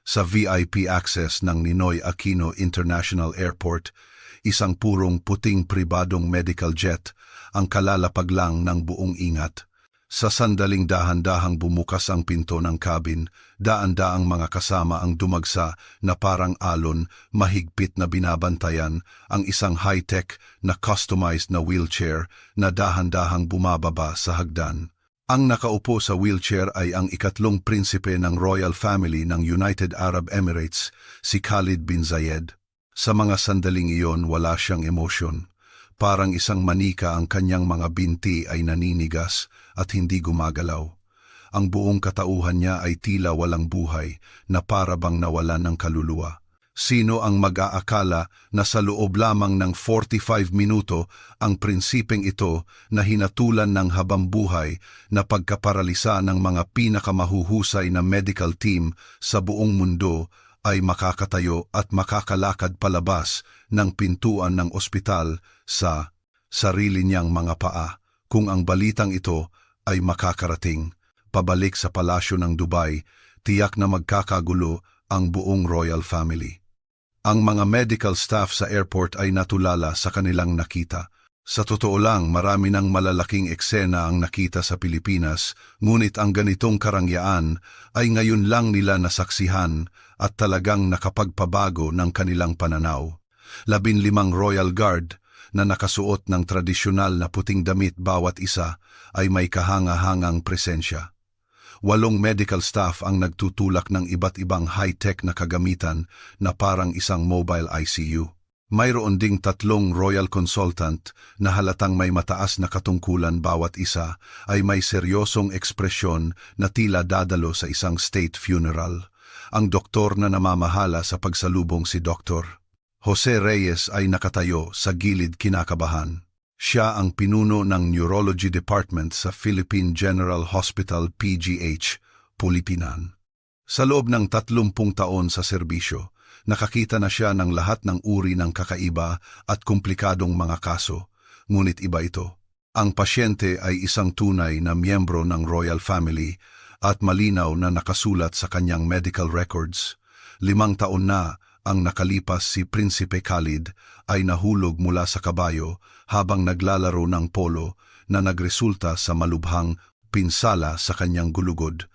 Sa VIP access ng Ninoy Aquino International Airport, isang purong puting pribadong medical jet ang kalalapag lang ng buong ingat. Sa sandaling dahan-dahang bumukas ang pinto ng cabin, daan-daang mga kasama ang dumagsa na parang alon, mahigpit na binabantayan ang isang high-tech na customized na wheelchair na dahan-dahang bumababa sa hagdan. Ang nakaupo sa wheelchair ay ang ikatlong prinsipe ng royal family ng United Arab Emirates, si Khalid bin Zayed. Sa mga sandaling iyon wala siyang emosyon. Parang isang manika ang kanyang mga binti ay naninigas at hindi gumagalaw. Ang buong katauhan niya ay tila walang buhay na para bang nawalan ng kaluluwa. Sino ang mag-aakala na sa loob lamang ng 45 minuto ang prinsipeng ito na hinatulan ng habambuhay na pagkaparalisa ng mga pinakamahuhusay na medical team sa buong mundo ay makakatayo at makakalakad palabas ng pintuan ng ospital sa sarili niyang mga paa kung ang balitang ito ay makakarating pabalik sa palasyo ng Dubai, tiyak na magkakagulo ang buong royal family. Ang mga medical staff sa airport ay natulala sa kanilang nakita. Sa totoo lang, marami ng malalaking eksena ang nakita sa Pilipinas, ngunit ang ganitong karangyaan ay ngayon lang nila nasaksihan at talagang nakapagpabago ng kanilang pananaw. 15 Royal Guard na nakasuot ng tradisyonal na puting damit bawat isa ay may kahanga-hangang presensya. 8 medical staff ang nagtutulak ng iba't ibang high-tech na kagamitan na parang isang mobile ICU. Mayroon ding 3 royal consultant na halatang may mataas na katungkulan bawat isa ay may seryosong ekspresyon na tila dadalo sa isang state funeral. Ang doktor na namamahala sa pagsalubong si Dr. Jose Reyes ay nakatayo sa gilid kinakabahan. Siya ang pinuno ng Neurology Department sa Philippine General Hospital PGH, Pulipinan. Sa loob ng 30 taon sa serbisyo, nakakita na siya ng lahat ng uri ng kakaiba at komplikadong mga kaso, ngunit iba ito. Ang pasyente ay isang tunay na miyembro ng royal family at malinaw na nakasulat sa kanyang medical records. 5 taon na ang nakalipas si Prinsipe Khalid ay nahulog mula sa kabayo habang naglalaro ng polo na nagresulta sa malubhang pinsala sa kanyang gulugod.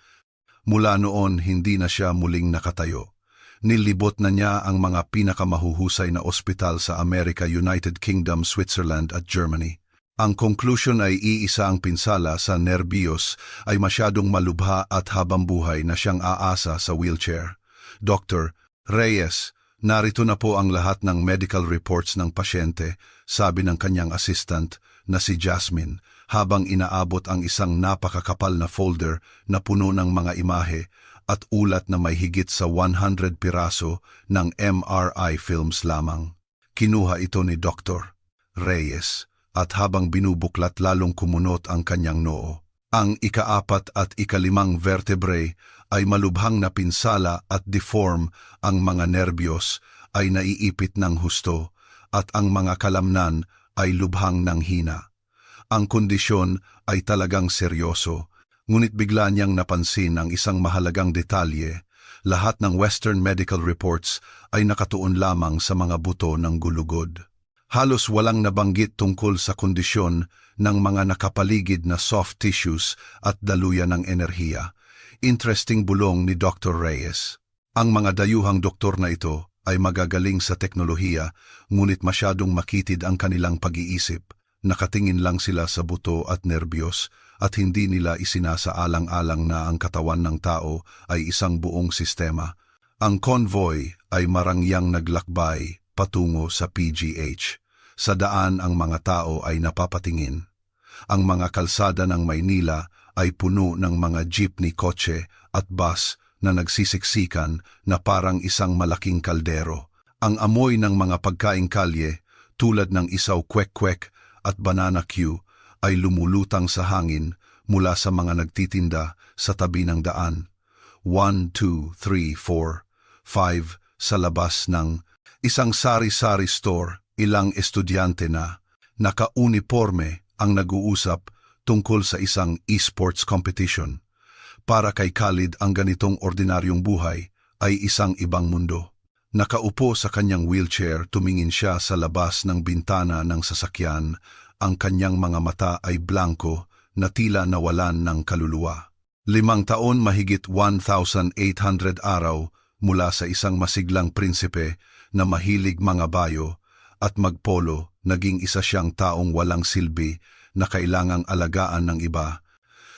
Mula noon hindi na siya muling nakatayo. Nilibot na niya ang mga pinakamahuhusay na ospital sa Amerika, United Kingdom, Switzerland at Germany. Ang conclusion ay iisa ang pinsala sa nerbiyos ay masyadong malubha at habambuhay na siyang aasa sa wheelchair. Dr. Reyes, narito na po ang lahat ng medical reports ng pasyente, sabi ng kanyang assistant na si Jasmine habang inaabot ang isang napakakapal na folder na puno ng mga imahe at ulat na may higit sa 100 piraso ng MRI films lamang. Kinuha ito ni Dr. Reyes at habang binubuklat lalong kumunot ang kanyang noo. Ang ika-4 at ika-5 vertebrae ay malubhang na pinsala at deform, ang mga nerbiyos ay naiipit ng husto at ang mga kalamnan ay lubhang nanghina. Ang kondisyon ay talagang seryoso. Ngunit bigla niyang napansin ang isang mahalagang detalye. Lahat ng Western medical reports ay nakatuon lamang sa mga buto ng gulugod. Halos walang nabanggit tungkol sa kondisyon ng mga nakapaligid na soft tissues at daluyan ng enerhiya. Interesting bulong ni Dr. Reyes. Ang mga dayuhang doktor na ito ay magagaling sa teknolohiya, ngunit masyadong makitid ang kanilang pag-iisip. Nakatingin lang sila sa buto at nerbiyos at hindi nila isinasaalang-alang na ang katawan ng tao ay isang buong sistema. Ang convoy ay marangyang naglakbay patungo sa PGH. Sa daan ang mga tao ay napapatingin. Ang mga kalsada ng Maynila ay puno ng mga jeepney, kotse at bus na nagsisiksikan na parang isang malaking kaldero. Ang amoy ng mga pagkaing kalye tulad ng isaw kwek-kwek at banana Q ay lumulutang sa hangin mula sa mga nagtitinda sa tabi ng daan. 1, 2, 3, 4, 5 sa labas ng isang sari-sari store, ilang estudyante na naka-uniforme ang nag-uusap tungkol sa isang esports competition. Para kay Khalid ang ganitong ordinaryong buhay ay isang ibang mundo. Nakaupo sa kanyang wheelchair, tumingin siya sa labas ng bintana ng sasakyan. Ang kanyang mga mata ay blanko na tila nawalan ng kaluluwa. 5 taon, mahigit 1,800 araw mula sa isang masiglang prinsipe na mahilig mga bayo at magpolo, naging isa siyang taong walang silbi na kailangang alagaan ng iba.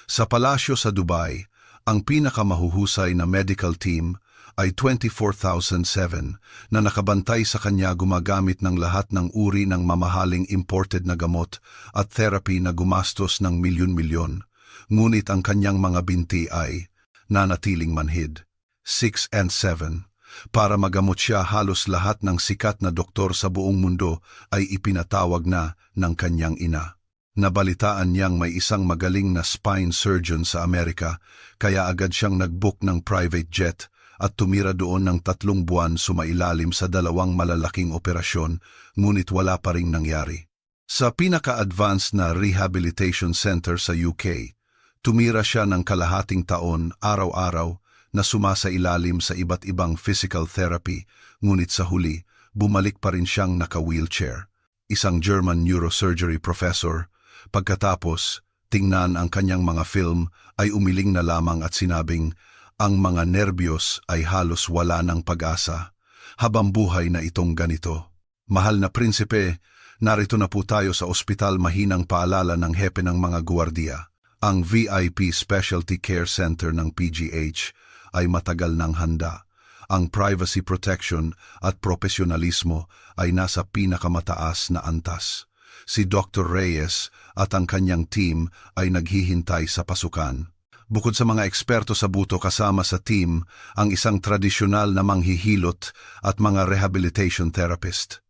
Sa palasyo sa Dubai, ang pinakamahuhusay na medical team ay 24,007 na nakabantay sa kanya, gumagamit ng lahat ng uri ng mamahaling imported na gamot at therapy na gumastos ng milyon-milyon. Ngunit ang kanyang mga binti ay nanatiling manhid. 6 and 7. Para magamot siya, halos lahat ng sikat na doktor sa buong mundo ay ipinatawag na ng kanyang ina. Nabalitaan niyang may isang magaling na spine surgeon sa Amerika, kaya agad siyang nag-book ng private jet at tumira doon ng 3 buwan, sumailalim sa 2 malalaking operasyon, ngunit wala pa ring nangyari. Sa pinaka-advanced na rehabilitation center sa UK, tumira siya ng kalahating taon, araw-araw, na sumasailalim sa iba't ibang physical therapy, ngunit sa huli, bumalik pa rin siyang naka-wheelchair. Isang German neurosurgery professor, pagkatapos tingnan ang kanyang mga film, ay umiling na lamang at sinabing, ang mga nerbiyos ay halos wala ng pag-asa. Habang buhay na itong ganito. Mahal na prinsipe, narito na po tayo sa ospital, mahinang paalala ng hepe ng mga guwardiya. Ang VIP Specialty Care Center ng PGH ay matagal ng handa. Ang privacy protection at profesionalismo ay nasa pinakamataas na antas. Si Dr. Reyes at ang kanyang team ay naghihintay sa pasukan. Bukod sa mga eksperto sa buto, kasama sa team ang isang tradisyonal na manghihilot at mga rehabilitation therapist.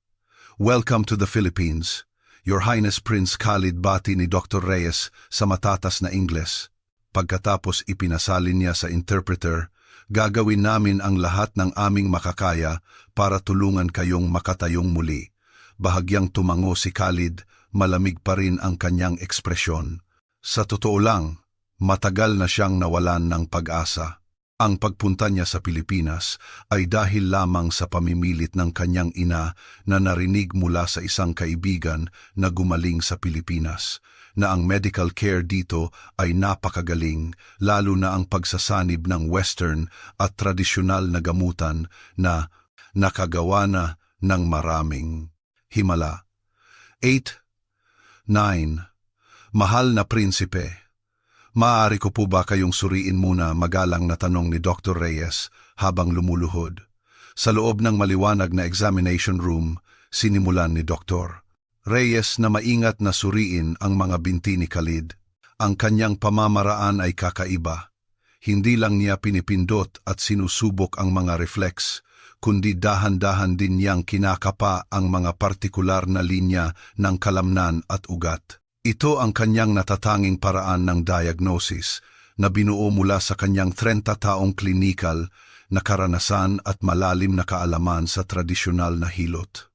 Welcome to the Philippines, Your Highness Prince Khalid, bati ni Dr. Reyes sa matatas na Ingles. Pagkatapos ipinasalin niya sa interpreter, gagawin namin ang lahat ng aming makakaya para tulungan kayong makatayong muli. Bahagyang tumango si Khalid, malamig pa rin ang kanyang ekspresyon. Sa totoo lang, matagal na siyang nawalan ng pag-asa. Ang pagpunta niya sa Pilipinas ay dahil lamang sa pamimilit ng kanyang ina na narinig mula sa isang kaibigan na gumaling sa Pilipinas, na ang medical care dito ay napakagaling, lalo na ang pagsasanib ng Western at tradisyonal na gamutan na nakagawa na ng maraming himala. 8. 9. Mahal na prinsipe, maaari ko po ba kayong suriin muna, magalang na tanong ni Dr. Reyes habang lumuluhod. Sa loob ng maliwanag na examination room, sinimulan ni Dr. Reyes na maingat na suriin ang mga binti ni Khalid. Ang kanyang pamamaraan ay kakaiba. Hindi lang niya pinipindot at sinusubok ang mga reflex, kundi dahan-dahan din niyang kinakapa ang mga partikular na linya ng kalamnan at ugat. Ito ang kanyang natatanging paraan ng diagnosis na binuo mula sa kanyang 30 taong klinikal na karanasan at malalim na kaalaman sa tradisyonal na hilot.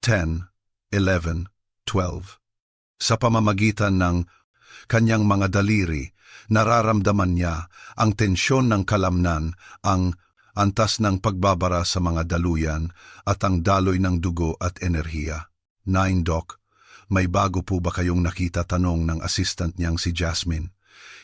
10, 11, 12. Sa pamamagitan ng kanyang mga daliri, nararamdaman niya ang tensyon ng kalamnan, ang antas ng pagbabara sa mga daluyan at ang daloy ng dugo at enerhiya. 9 Doc, may bago po ba kayong nakita, tanong ng assistant niyang si Jasmine.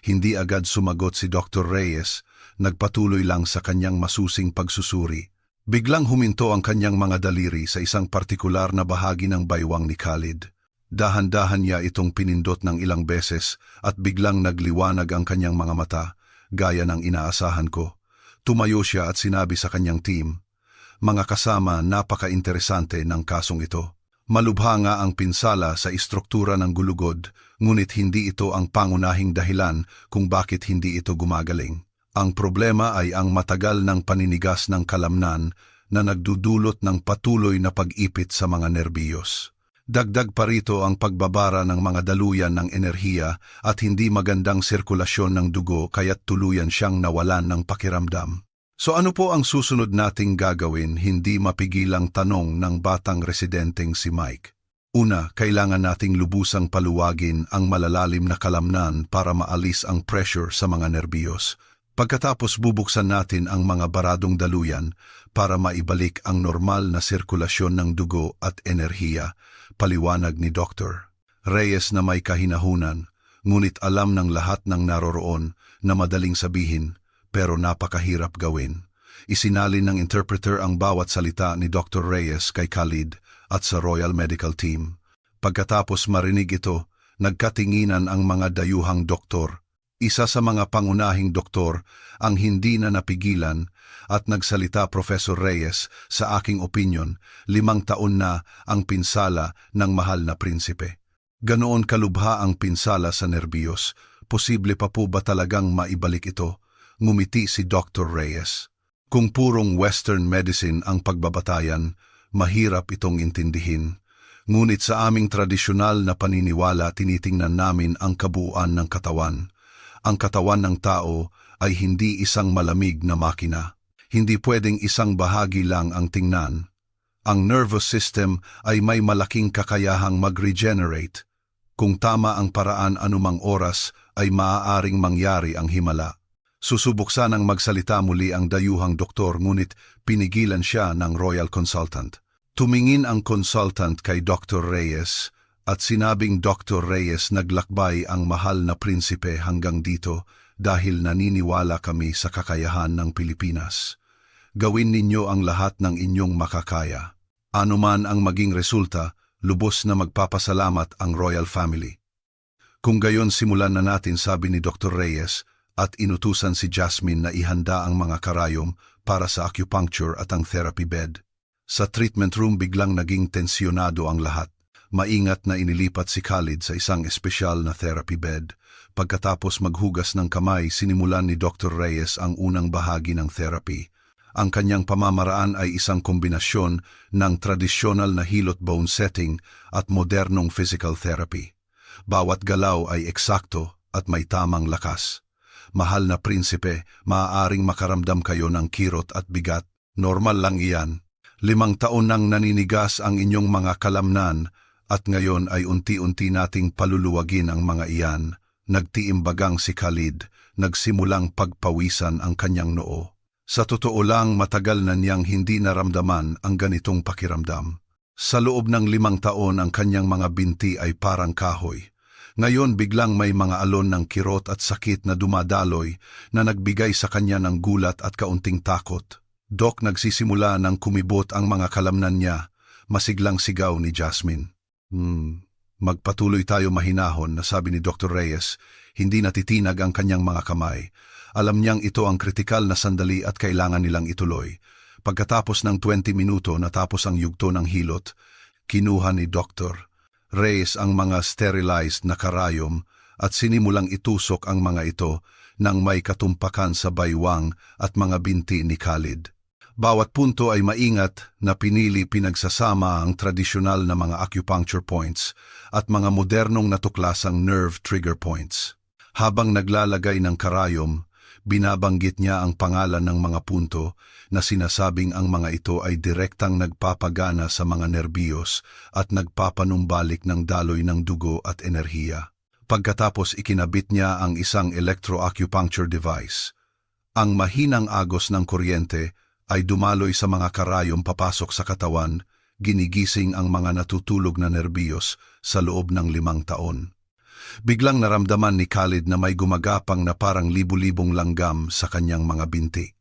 Hindi agad sumagot si Dr. Reyes, nagpatuloy lang sa kanyang masusing pagsusuri. Biglang huminto ang kanyang mga daliri sa isang partikular na bahagi ng baywang ni Khalid. Dahan-dahan niya itong pinindot ng ilang beses at biglang nagliwanag ang kanyang mga mata, gaya ng inaasahan ko. Tumayo siya at sinabi sa kanyang team, mga kasama, napaka-interesante ng kasong ito. Malubha nga ang pinsala sa istruktura ng gulugod, ngunit hindi ito ang pangunahing dahilan kung bakit hindi ito gumagaling. Ang problema ay ang matagal ng paninigas ng kalamnan na nagdudulot ng patuloy na pag-ipit sa mga nerbiyos. Dagdag pa rito ang pagbabara ng mga daluyan ng enerhiya at hindi magandang sirkulasyon ng dugo, kaya't tuluyan siyang nawalan ng pakiramdam. So ano po ang susunod nating gagawin? Hindi mapigilang tanong ng batang residenteng si Mike. Una, kailangan nating lubusang paluwagin ang malalalim na kalamnan para maalis ang pressure sa mga nerbiyos. Pagkatapos bubuksan natin ang mga baradong daluyan para maibalik ang normal na sirkulasyon ng dugo at enerhiya, paliwanag ni Dr. Reyes na may kahinahunan, ngunit alam ng lahat ng naroroon na madaling sabihin pero napakahirap gawin. Isinalin ng interpreter ang bawat salita ni Dr. Reyes kay Khalid at sa Royal Medical Team. Pagkatapos marinig ito, nagkatinginan ang mga dayuhang doktor. Isa sa mga pangunahing doktor ang hindi na napigilan at nagsalita Professor Reyes, sa aking opinyon, 5 taon na ang pinsala ng mahal na prinsipe. Ganoon kalubha ang pinsala sa nerbiyos. Posible pa po ba talagang maibalik ito? Ngumiti si Dr. Reyes. Kung purong Western medicine ang pagbabatayan, mahirap itong intindihin. Ngunit sa aming tradisyonal na paniniwala tinitingnan namin ang kabuuan ng katawan. Ang katawan ng tao ay hindi isang malamig na makina. Hindi pwedeng isang bahagi lang ang tingnan. Ang nervous system ay may malaking kakayahang mag-regenerate. Kung tama ang paraan anumang oras ay maaaring mangyari ang himala. Susubok sanang magsalita muli ang dayuhang doktor ngunit pinigilan siya ng royal consultant. Tumingin ang consultant kay Dr. Reyes at sinabing Dr. Reyes naglakbay ang mahal na prinsipe hanggang dito dahil naniniwala kami sa kakayahan ng Pilipinas. Gawin ninyo ang lahat ng inyong makakaya. Anuman ang maging resulta, lubos na magpapasalamat ang royal family. Kung gayon simulan na natin, sabi ni Dr. Reyes, at inutusan si Jasmine na ihanda ang mga karayom para sa acupuncture at ang therapy bed. Sa treatment room biglang naging tensyonado ang lahat. Maingat na inilipat si Khalid sa isang espesyal na therapy bed. Pagkatapos maghugas ng kamay, sinimulan ni Dr. Reyes ang unang bahagi ng therapy. Ang kanyang pamamaraan ay isang kombinasyon ng tradisyonal na hilot bone setting at modernong physical therapy. Bawat galaw ay eksakto at may tamang lakas. Mahal na prinsipe, maaaring makaramdam kayo ng kirot at bigat. Normal lang iyan. 5 taon nang naninigas ang inyong mga kalamnan at ngayon ay unti-unti nating paluluwagin ang mga iyan. Nagtiimbagang si Khalid, nagsimulang pagpawisan ang kanyang noo. Sa totoo lang, matagal na niyang hindi naramdaman ang ganitong pakiramdam. Sa loob ng 5 taon ang kanyang mga binti ay parang kahoy. Ngayon biglang may mga alon ng kirot at sakit na dumadaloy na nagbigay sa kanya ng gulat at kaunting takot. Dok, nagsisimula ng kumibot ang mga kalamnan niya, masiglang sigaw ni Jasmine. Magpatuloy tayo mahinahon, na sabi ni Dr. Reyes, hindi natitinag ang kanyang mga kamay. Alam niyang ito ang kritikal na sandali at kailangan nilang ituloy. Pagkatapos ng 20 minuto natapos ang yugto ng hilot, kinuha ni Dr. Reyes ang mga sterilized na karayom at sinimulang itusok ang mga ito nang may katumpakan sa baywang at mga binti ni Khalid. Bawat punto ay maingat na pinagsasama ang tradisyonal na mga acupuncture points at mga modernong natuklasang nerve trigger points. Habang naglalagay ng karayom, binabanggit niya ang pangalan ng mga punto na sinasabing ang mga ito ay direktang nagpapagana sa mga nerbiyos at nagpapanumbalik ng daloy ng dugo at enerhiya. Pagkatapos ikinabit niya ang isang electroacupuncture device. Ang mahinang agos ng kuryente ay dumaloy sa mga karayom papasok sa katawan, ginigising ang mga natutulog na nerbiyos sa loob ng 5 taon. Biglang naramdaman ni Khalid na may gumagapang na parang libu-libong langgam sa kanyang mga binti.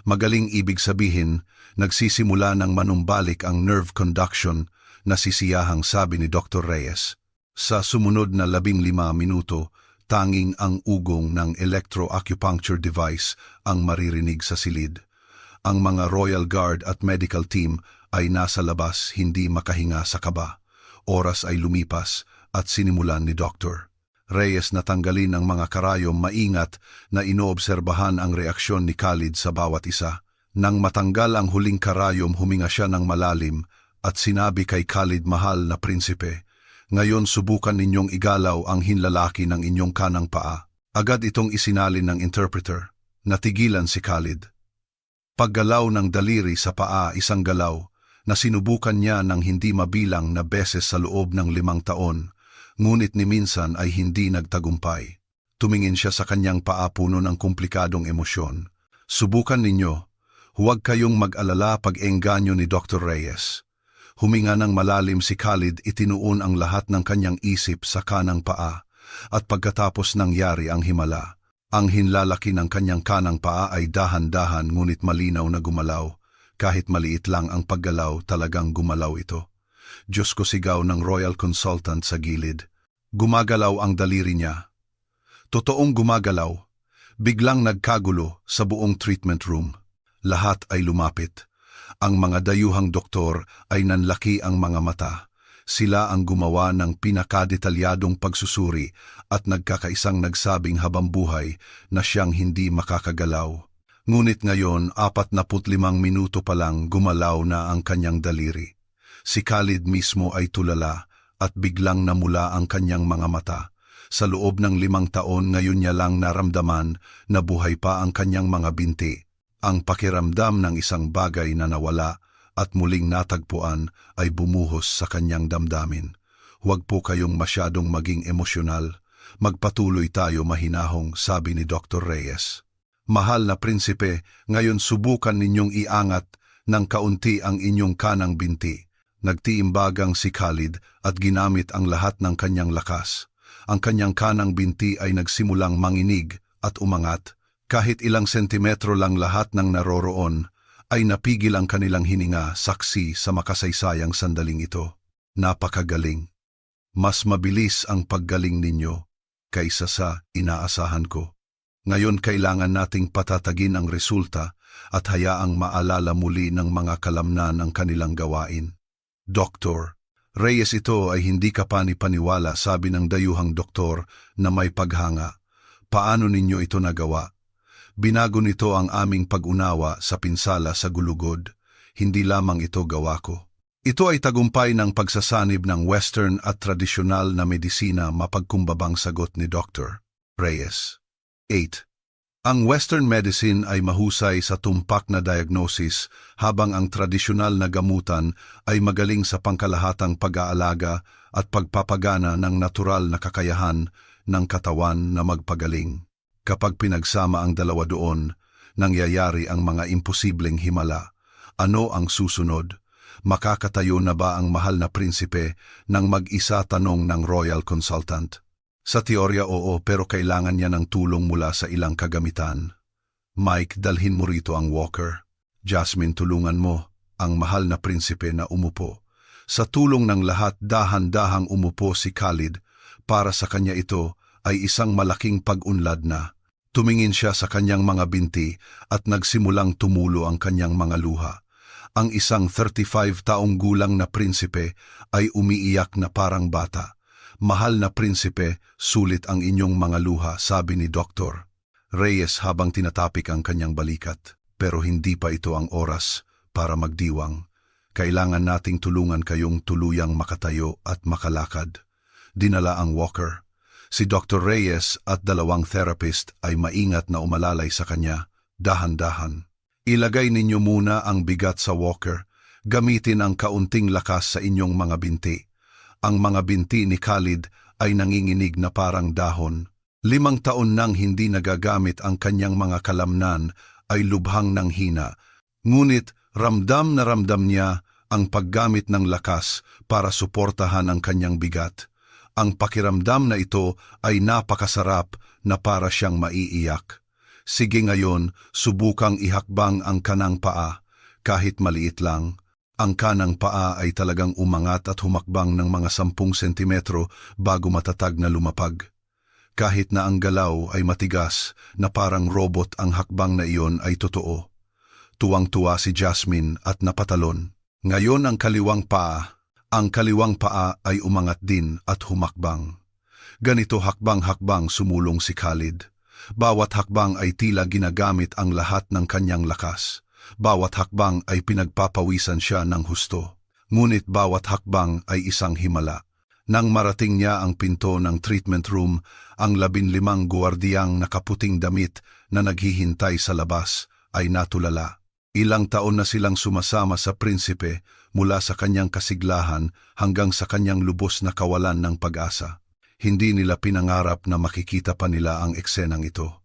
Magaling ibig sabihin, nagsisimula ng manumbalik ang nerve conduction na sisiyahang, sabi ni Dr. Reyes. Sa sumunod na 15 minuto, tanging ang ugong ng electroacupuncture device ang maririnig sa silid. Ang mga Royal Guard at medical team ay nasa labas, hindi makahinga sa kaba. Oras ay lumipas at sinimulan ni Dr. Reyes na tanggalin ang mga karayom, maingat na inoobserbahan ang reaksyon ni Khalid sa bawat isa. Nang matanggal ang huling karayom, huminga siya ng malalim at sinabi kay Khalid, mahal na prinsipe, ngayon subukan ninyong igalaw ang hinlalaki ng inyong kanang paa. Agad itong isinalin ng interpreter. Natigilan si Khalid. Paggalaw ng daliri sa paa, isang galaw na sinubukan niya ng hindi mabilang na beses sa loob ng 5 taon, ngunit ni minsan ay hindi nagtagumpay. Tumingin siya sa kanyang paa puno ng komplikadong emosyon. Subukan ninyo. Huwag kayong mag-alala pag-engganyo ni Dr. Reyes. Huminga ng malalim si Khalid, itinuon ang lahat ng kanyang isip sa kanang paa, at pagkatapos nangyari ang himala. Ang hinlalaki ng kanyang kanang paa ay dahan-dahan ngunit malinaw na gumalaw. Kahit maliit lang ang paggalaw, talagang gumalaw ito. Diyos ko, sigaw ng royal consultant sa gilid. Gumagalaw ang daliri niya. Totoong gumagalaw. Biglang nagkagulo sa buong treatment room. Lahat ay lumapit. Ang mga dayuhang doktor ay nanlaki ang mga mata. Sila ang gumawa ng pinakadetalyadong pagsusuri at nagkakaisang nagsabing habambuhay na siyang hindi makakagalaw. Ngunit ngayon, 45 minuto pa lang gumalaw na ang kanyang daliri. Si Khalid mismo ay tulala at biglang namula ang kanyang mga mata. Sa loob ng 5 taon, ngayon niya lang naramdaman na buhay pa ang kanyang mga binti. Ang pakiramdam ng isang bagay na nawala at muling natagpuan ay bumuhos sa kanyang damdamin. Huwag po kayong masyadong maging emosyonal. Magpatuloy tayo, mahinahong sabi ni Dr. Reyes. Mahal na prinsipe, ngayon subukan ninyong iangat ng kaunti ang inyong kanang binti. Nagtiimbagang si Khalid at ginamit ang lahat ng kanyang lakas. Ang kanyang kanang binti ay nagsimulang manginig at umangat. Kahit ilang sentimetro lang lahat ng naroroon, ay napigil ang kanilang hininga, saksi sa makasaysayang sandaling ito. Napakagaling. Mas mabilis ang paggaling ninyo kaysa sa inaasahan ko. Ngayon kailangan nating patatagin ang resulta at hayaang maalala muli ng mga kalamnan ang kanilang gawain. Dr. Reyes, ito ay hindi ka panipaniwala, sabi ng dayuhang doktor na may paghanga. Paano ninyo ito nagawa? Binago nito ang aming pag-unawa sa pinsala sa gulugod. Hindi lamang ito gawa ko. Ito ay tagumpay ng pagsasanib ng Western at tradisyonal na medisina, mapagkumbabang sagot ni Dr. Reyes. 8. Ang Western medicine ay mahusay sa tumpak na diagnosis, habang ang tradisyonal na gamutan ay magaling sa pangkalahatang pag-aalaga at pagpapagana ng natural na kakayahan ng katawan na magpagaling. Kapag pinagsama ang dalawa doon, nangyayari ang mga imposibleng himala. Ano ang susunod? Makakatayo na ba ang mahal na prinsipe ng mag-isa, tanong ng royal consultant? Sa teorya oo, pero kailangan niya ng tulong mula sa ilang kagamitan. Mike, dalhin mo rito ang walker. Jasmine, tulungan mo ang mahal na prinsipe na umupo. Sa tulong ng lahat, dahan-dahang umupo si Khalid. Para sa kanya ito ay isang malaking pag-unlad na. Tumingin siya sa kanyang mga binti at nagsimulang tumulo ang kanyang mga luha. Ang isang 35 taong gulang na prinsipe ay umiiyak na parang bata. Mahal na prinsipe, sulit ang inyong mga luha, sabi ni Dr. Reyes habang tinatapik ang kanyang balikat. Pero hindi pa ito ang oras para magdiwang. Kailangan nating tulungan kayong tuluyang makatayo at makalakad. Dinala ang walker. Si Dr. Reyes at 2 therapist ay maingat na umalalay sa kanya, dahan-dahan. Ilagay ninyo muna ang bigat sa walker. Gamitin ang kaunting lakas sa inyong mga binti. Ang mga binti ni Khalid ay nanginginig na parang dahon. 5 taon nang hindi nagagamit ang kanyang mga kalamnan ay lubhang nanghina. Ngunit ramdam na ramdam niya ang paggamit ng lakas para suportahan ang kanyang bigat. Ang pakiramdam na ito ay napakasarap na para siyang maiiyak. Sige, ngayon, subukang ihakbang ang kanang paa. Kahit maliit lang, ang kanang paa ay talagang umangat at humakbang ng mga 10 sentimetro bago matatag na lumapag. Kahit na ang galaw ay matigas na parang robot, ang hakbang na iyon ay totoo. Tuwang-tuwa si Jasmine at napatalon. Ngayon ang kaliwang paa ay umangat din at humakbang. Ganito hakbang-hakbang sumulong si Khalid. Bawat hakbang ay tila ginagamit ang lahat ng kanyang lakas. Bawat hakbang ay pinagpapawisan siya ng husto. Ngunit bawat hakbang ay isang himala. Nang marating niya ang pinto ng treatment room, ang 15 guwardiyang nakaputing damit na naghihintay sa labas ay natulala. Ilang taon na silang sumasama sa prinsipe mula sa kanyang kasiglahan hanggang sa kanyang lubos na kawalan ng pag-asa. Hindi nila pinangarap na makikita pa nila ang eksenang ito.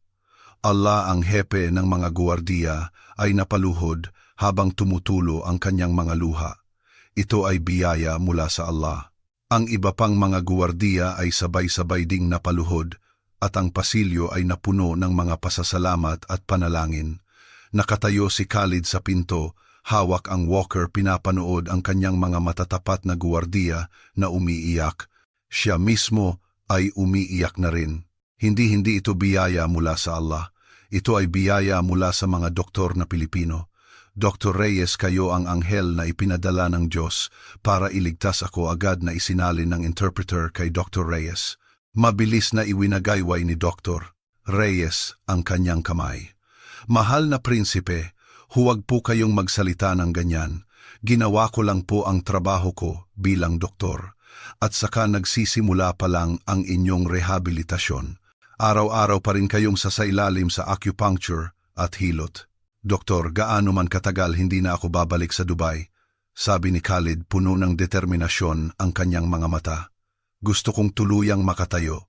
Allah, ang hepe ng mga guwardiya, ay napaluhod habang tumutulo ang kanyang mga luha. Ito ay biyaya mula sa Allah. Ang iba pang mga guwardiya ay sabay-sabay ding napaluhod at ang pasilyo ay napuno ng mga pasasalamat at panalangin. Nakatayo si Khalid sa pinto, hawak ang walker, pinapanood ang kanyang mga matatapat na guwardiya na umiiyak. Siya mismo ay umiiyak na rin. Hindi ito biyaya mula sa Allah. Ito ay biyaya mula sa mga doktor na Pilipino. Dr. Reyes, kayo ang anghel na ipinadala ng Diyos para iligtas ako. Agad na isinalin ng interpreter kay Dr. Reyes. Mabilis na iwinagayway ni Dr. Reyes ang kanyang kamay. Mahal na prinsipe, huwag po kayong magsalita ng ganyan. Ginawa ko lang po ang trabaho ko bilang doktor. At saka nagsisimula pa lang ang inyong rehabilitasyon. Araw-araw pa rin kayong sasailalim sa acupuncture at hilot. Doktor, gaano man katagal hindi na ako babalik sa Dubai. Sabi ni Khalid, puno ng determinasyon ang kanyang mga mata. Gusto kong tuluyang makatayo.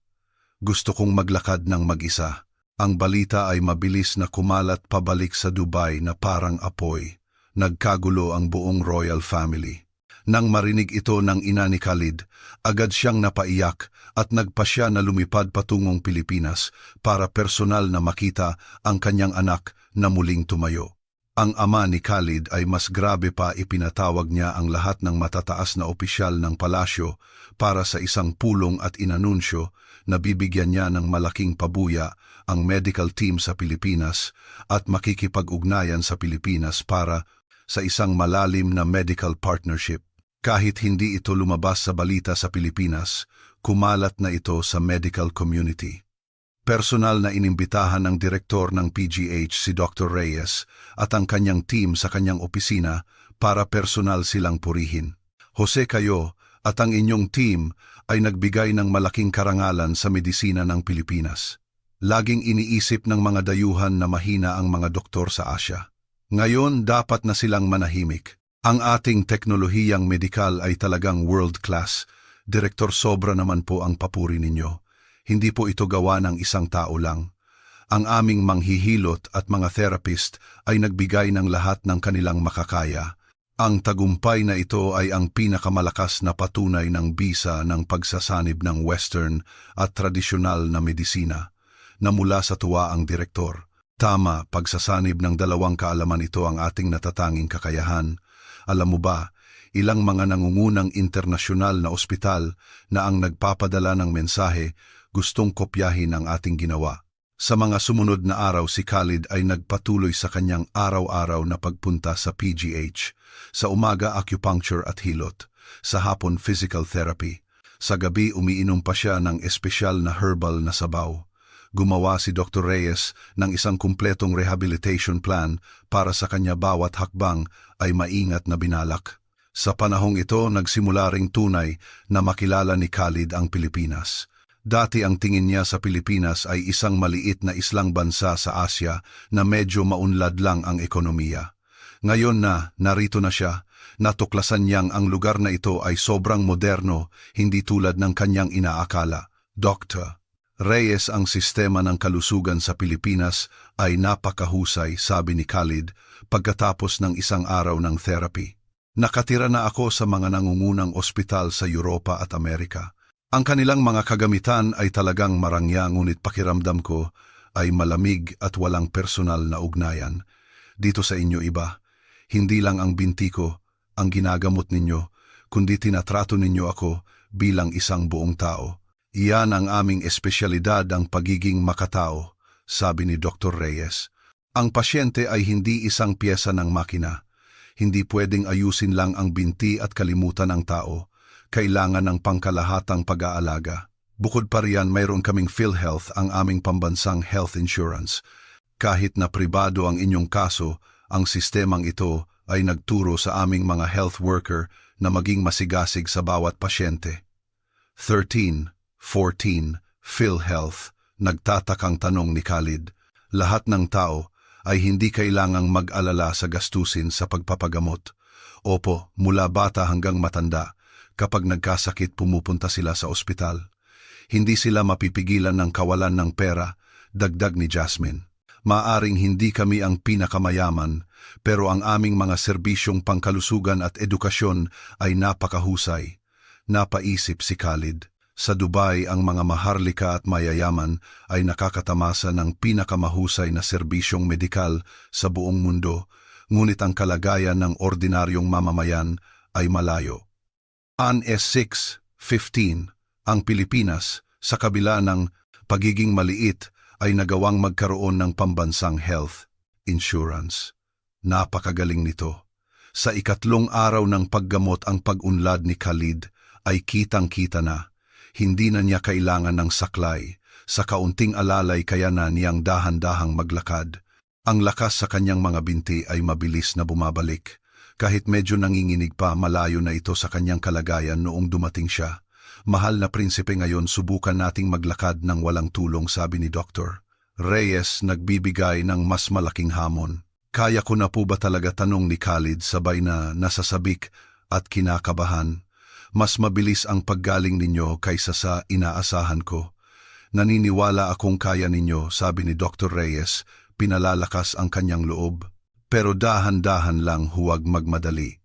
Gusto kong maglakad ng mag-isa. Ang balita ay mabilis na kumalat pabalik sa Dubai na parang apoy. Nagkagulo ang buong royal family. Nang marinig ito ng ina ni Khalid, agad siyang napaiyak at nagpasya na lumipad patungong Pilipinas para personal na makita ang kanyang anak na muling tumayo. Ang ama ni Khalid ay mas grabe pa, ipinatawag niya ang lahat ng matataas na opisyal ng palasyo para sa isang pulong at inanunsyo na bibigyan niya ng malaking pabuya ang medical team sa Pilipinas at makikipag-ugnayan sa Pilipinas para sa isang malalim na medical partnership. Kahit hindi ito lumabas sa balita sa Pilipinas, kumalat na ito sa medical community. Personal na inimbitahan ng direktor ng PGH si Dr. Reyes at ang kanyang team sa kanyang opisina para personal silang purihin. Jose, kayo at ang inyong team ay nagbigay ng malaking karangalan sa medisina ng Pilipinas. Laging iniisip ng mga dayuhan na mahina ang mga doktor sa Asya. Ngayon dapat na silang manahimik. Ang ating teknolohiyang medikal ay talagang world class. Direktor, sobra naman po ang papuri ninyo. Hindi po ito gawa ng isang tao lang. Ang aming manghihilot at mga therapist ay nagbigay ng lahat ng kanilang makakaya. Ang tagumpay na ito ay ang pinakamalakas na patunay ng bisa ng pagsasanib ng Western at tradisyonal na medisina. Namula sa tuwa ang direktor. Tama, pagsasanib ng dalawang kaalaman, ito ang ating natatanging kakayahan. Alam mo ba, ilang mga nangungunang internasyonal na ospital na ang nagpapadala ng mensahe gustong kopyahin ang ating ginawa. Sa mga sumunod na araw, si Khalid ay nagpatuloy sa kanyang araw-araw na pagpunta sa PGH. Sa umaga, acupuncture at hilot. Sa hapon, physical therapy. Sa gabi, umiinom pa siya ng espesyal na herbal na sabaw. Gumawa si Dr. Reyes ng isang kumpletong rehabilitation plan para sa kanya. Bawat hakbang ay maingat na binalak. Sa panahong ito, nagsimula ring tunay na makilala ni Khalid ang Pilipinas. Dati ang tingin niya sa Pilipinas ay isang maliit na islang bansa sa Asya na medyo maunlad lang ang ekonomiya. Ngayon na narito na siya, natuklasan niyang ang lugar na ito ay sobrang moderno, hindi tulad ng kanyang inaakala. Dr. Reyes, ang sistema ng kalusugan sa Pilipinas ay napakahusay, sabi ni Khalid pagkatapos ng isang araw ng therapy. Nakatira na ako sa mga nangungunang ospital sa Europa at Amerika. Ang kanilang mga kagamitan ay talagang marangya, ngunit pakiramdam ko ay malamig at walang personal na ugnayan. Dito sa inyo iba, hindi lang ang binti ko ang ginagamot ninyo, kundi tinatrato ninyo ako bilang isang buong tao. Iyan ang aming espesyalidad, ang pagiging makatao, sabi ni Dr. Reyes. Ang pasyente ay hindi isang piyesa ng makina. Hindi pwedeng ayusin lang ang binti at kalimutan ang tao. Kailangan ng pangkalahatang pag-aalaga. Bukod pa riyan, mayroon kaming PhilHealth, ang aming pambansang health insurance. Kahit na pribado ang inyong kaso, ang sistemang ito ay nagturo sa aming mga health worker na maging masigasig sa bawat pasyente. 14, PhilHealth, nagtatakang tanong ni Khalid. Lahat ng tao ay hindi kailangang mag-alala sa gastusin sa pagpapagamot. Opo, mula bata hanggang matanda, kapag nagkasakit pumupunta sila sa ospital. Hindi sila mapipigilan ng kawalan ng pera, dagdag ni Jasmine. Maaring hindi kami ang pinakamayaman, pero ang aming mga serbisyong pangkalusugan at edukasyon ay napakahusay. Napaisip si Khalid. Sa Dubai, ang mga maharlika at mayayaman ay nakakatamasa ng pinakamahusay na serbisyong medikal sa buong mundo, ngunit ang kalagayan ng ordinaryong mamamayan ay malayo. An S6-15, ang Pilipinas, sa kabila ng pagiging maliit, ay nagawang magkaroon ng pambansang health insurance. Napakagaling nito. Sa ikatlong araw ng paggamot ang pag-unlad ni Khalid ay kitang-kita na. Hindi na niya kailangan ng saklay. Sa kaunting alalay kaya na niyang dahan-dahang maglakad. Ang lakas sa kanyang mga binti ay mabilis na bumabalik. Kahit medyo nanginginig pa, malayo na ito sa kanyang kalagayan noong dumating siya. Mahal na prinsipe, ngayon subukan nating maglakad ng walang tulong, sabi ni Dr. Reyes, nagbibigay ng mas malaking hamon. Kaya ko na po ba talaga, tanong ni Khalid sabay na nasasabik at kinakabahan. Mas mabilis ang paggaling ninyo kaysa sa inaasahan ko. Naniniwala akong kaya ninyo, sabi ni Dr. Reyes, pinalalakas ang kanyang loob. Pero dahan-dahan lang, huwag magmadali.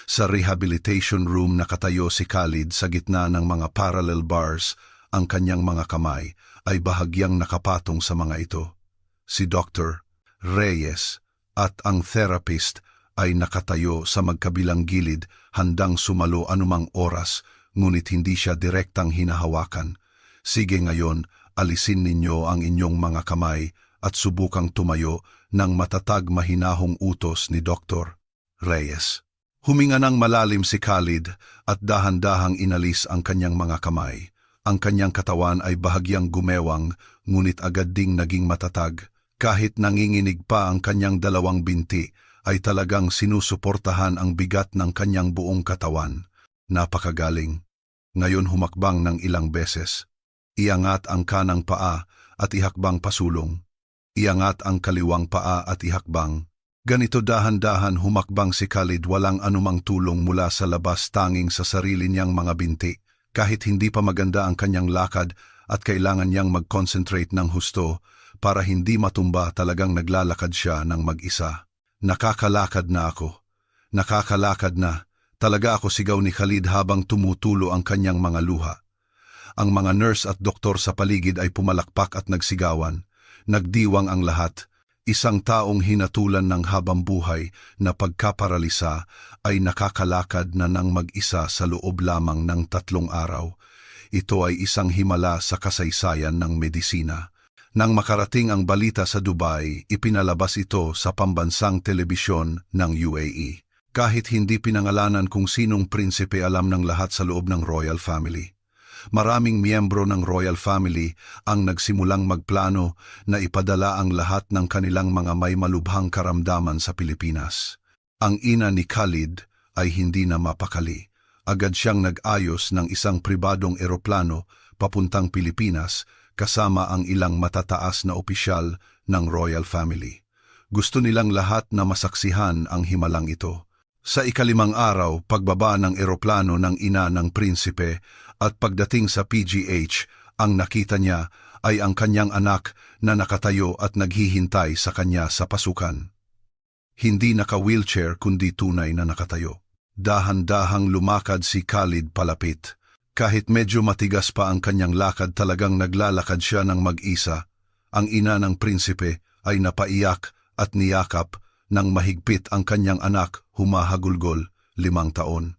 Sa rehabilitation room nakatayo si Khalid sa gitna ng mga parallel bars, ang kanyang mga kamay ay bahagyang nakapatong sa mga ito. Si Dr. Reyes at ang therapist ay nakatayo sa magkabilang gilid, handang sumalo anumang oras, ngunit hindi siya direktang hinahawakan. Sige, ngayon, alisin ninyo ang inyong mga kamay at subukang tumayo, ng matatag mahinahong utos ni Dr. Reyes. Huminga ng malalim si Khalid at dahan-dahang inalis ang kanyang mga kamay. Ang kanyang katawan ay bahagyang gumewang, ngunit agad ding naging matatag. Kahit nanginginig pa ang kanyang dalawang binti, ay talagang sinusuportahan ang bigat ng kanyang buong katawan. Napakagaling. Ngayon humakbang ng ilang beses. Iangat ang kanang paa at ihakbang pasulong. Iangat ang kaliwang paa at ihakbang. Ganito dahan-dahan humakbang si Khalid, walang anumang tulong mula sa labas, tanging sa sarili niyang mga binti. Kahit hindi pa maganda ang kanyang lakad at kailangan niyang mag-concentrate ng husto para hindi matumba, talagang naglalakad siya ng mag-isa. Nakakalakad na ako. Nakakalakad na. Talaga ako, sigaw ni Khalid habang tumutulo ang kanyang mga luha. Ang mga nurse at doktor sa paligid ay pumalakpak at nagsigawan. Nagdiwang ang lahat. Isang taong hinatulan ng habang buhay na pagkaparalisa ay nakakalakad na ng mag-isa sa loob lamang ng 3 araw. Ito ay isang himala sa kasaysayan ng medisina. Nang makarating ang balita sa Dubai, ipinalabas ito sa pambansang telebisyon ng UAE. Kahit hindi pinangalanan kung sinong prinsipe, alam ng lahat sa loob ng royal family. Maraming miyembro ng royal family ang nagsimulang magplano na ipadala ang lahat ng kanilang mga may malubhang karamdaman sa Pilipinas. Ang ina ni Khalid ay hindi na mapakali. Agad siyang nag-ayos ng isang pribadong eroplano papuntang Pilipinas kasama ang ilang matataas na opisyal ng royal family. Gusto nilang lahat na masaksihan ang himalang ito. Sa ika-5 araw, pagbaba ng eroplano ng ina ng prinsipe at pagdating sa PGH, ang nakita niya ay ang kanyang anak na nakatayo at naghihintay sa kanya sa pasukan. Hindi naka-wheelchair kundi tunay na nakatayo. Dahan-dahang lumakad si Khalid palapit. Kahit medyo matigas pa ang kanyang lakad, talagang naglalakad siya ng mag-isa. Ang ina ng prinsipe ay napaiyak at niyakap nang mahigpit ang kanyang anak, humahagulgol, 5 taon.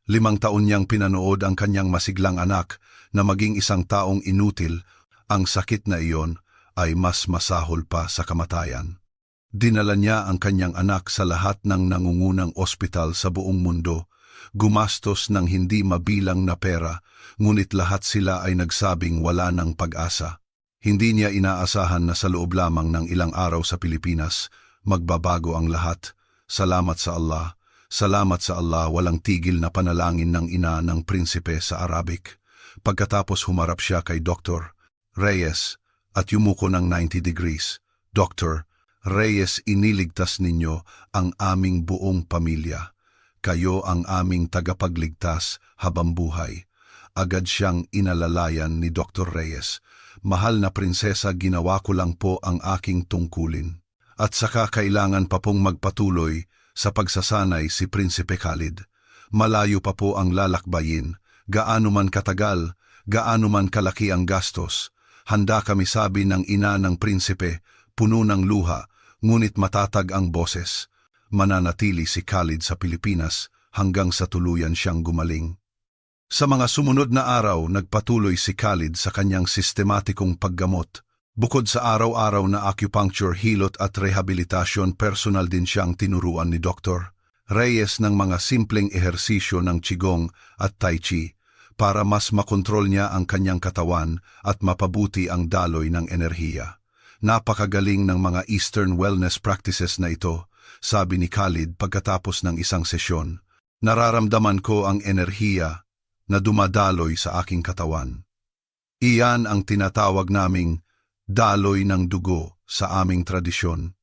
5 taon niyang pinanood ang kanyang masiglang anak na maging isang taong inutil. Ang sakit na iyon ay mas masahol pa sa kamatayan. Dinala niya ang kanyang anak sa lahat ng nangungunang ospital sa buong mundo, gumastos ng hindi mabilang na pera, ngunit lahat sila ay nagsabing wala ng pag-asa. Hindi niya inaasahan na sa loob lamang ng ilang araw sa Pilipinas, magbabago ang lahat. Salamat sa Allah. Salamat sa Allah, walang tigil na panalangin ng ina ng prinsipe sa Arabic. Pagkatapos humarap siya kay Dr. Reyes at yumuko ng 90 degrees. Dr. Reyes, iniligtas ninyo ang aming buong pamilya. Kayo ang aming tagapagligtas habang buhay. agad siyang inalalayan ni Dr. Reyes. Mahal na prinsesa, ginawa ko lang po ang aking tungkulin. At saka kailangan pa pong magpatuloy sa pagsasanay si Prinsipe Khalid. Malayo pa po ang lalakbayin, gaano man katagal, gaano man kalaki ang gastos. Handa kami, sabi ng ina ng prinsipe, puno ng luha, ngunit matatag ang boses. Mananatili si Khalid sa Pilipinas hanggang sa tuluyan siyang gumaling. Sa mga sumunod na araw, nagpatuloy si Khalid sa kanyang sistematikong paggamot. Bukod sa araw-araw na acupuncture, hilot at rehabilitasyon, personal din siyang tinuruan ni Dr. Reyes ng mga simpleng ehersisyo ng Qigong at Tai Chi para mas makontrol niya ang kanyang katawan at mapabuti ang daloy ng enerhiya. Napakagaling ng mga Eastern wellness practices na ito, sabi ni Khalid pagkatapos ng isang sesyon. Nararamdaman ko ang enerhiya na dumadaloy sa aking katawan. Iyan ang tinatawag naming daloy ng dugo sa aming tradisyon,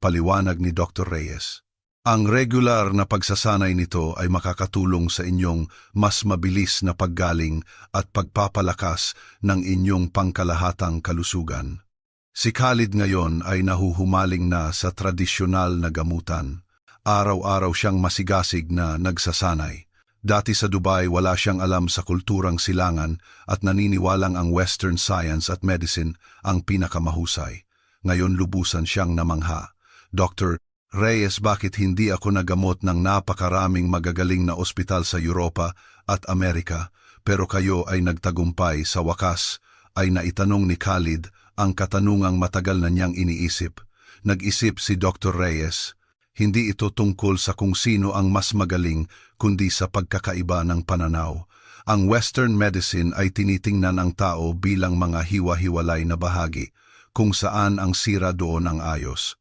paliwanag ni Dr. Reyes. Ang regular na pagsasanay nito ay makakatulong sa inyong mas mabilis na paggaling at pagpapalakas ng inyong pangkalahatang kalusugan. Si Khalid ngayon ay nahuhumaling na sa tradisyonal na gamutan. Araw-araw siyang masigasig na nagsasanay. Dati sa Dubai, wala siyang alam sa kulturang silangan at naniniwalang ang Western science at medicine ang pinakamahusay. Ngayon lubusan siyang namangha. Dr. Reyes, bakit hindi ako nagamot ng napakaraming magagaling na ospital sa Europa at Amerika, pero kayo ay nagtagumpay? Sa wakas ay naitanong ni Khalid ang katanungang matagal na niyang iniisip. Nag-isip si Dr. Reyes. Hindi ito tungkol sa kung sino ang mas magaling, kundi sa pagkakaiba ng pananaw. Ang Western medicine ay tinitingnan ang tao bilang mga hiwa-hiwalay na bahagi, kung saan ang sira doon ang ayos.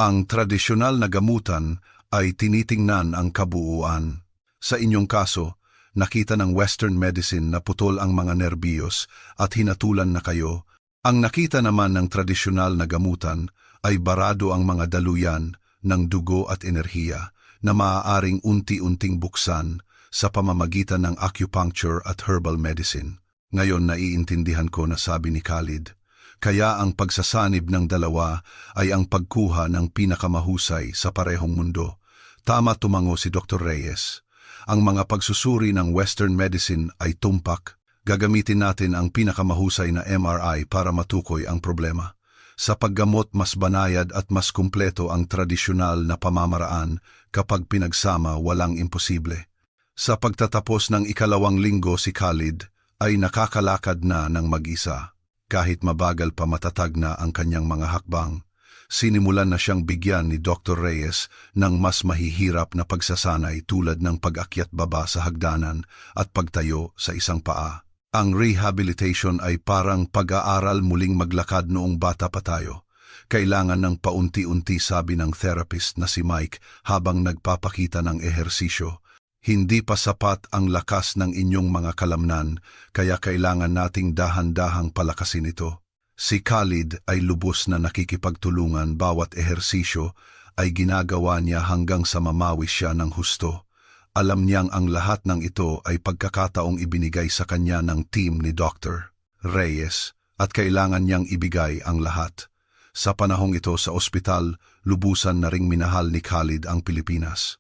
Ang tradisyonal na gamutan ay tinitingnan ang kabuuan. Sa inyong kaso, nakita ng Western medicine na putol ang mga nerbiyos at hinatulan na kayo. Ang nakita naman ng tradisyonal na gamutan ay barado ang mga daluyan ng dugo at enerhiya na maaaring unti-unting buksan sa pamamagitan ng acupuncture at herbal medicine. Ngayon naiintindihan ko na, sabi ni Khalid. Kaya ang pagsasanib ng dalawa ay ang pagkuha ng pinakamahusay sa parehong mundo. Tama, tumango si Dr. Reyes. Ang mga pagsusuri ng Western medicine ay tumpak. Gagamitin natin ang pinakamahusay na MRI para matukoy ang problema. Sa paggamot, mas banayad at mas kumpleto ang tradisyonal na pamamaraan. Kapag pinagsama, walang imposible. Sa pagtatapos ng ikalawang linggo, si Khalid ay nakakalakad na ng mag-isa. Kahit mabagal pa, matatag na ang kanyang mga hakbang. Sinimulan na siyang bigyan ni Dr. Reyes ng mas mahihirap na pagsasanay tulad ng pag-akyat baba sa hagdanan at pagtayo sa isang paa. Ang rehabilitation ay parang pag-aaral muling maglakad noong bata pa tayo. Kailangan ng paunti-unti, sabi ng therapist na si Mike habang nagpapakita ng ehersisyo. Hindi pa sapat ang lakas ng inyong mga kalamnan, kaya kailangan nating dahan-dahang palakasin ito. Si Khalid ay lubos na nakikipagtulungan. Bawat ehersisyo ay ginagawa niya hanggang sa mamawis siya ng husto. Alam niyang ang lahat ng ito ay pagkakataong ibinigay sa kanya ng team ni Dr. Reyes at kailangan niyang ibigay ang lahat. Sa panahong ito sa ospital, lubusan na ring minahal ni Khalid ang Pilipinas.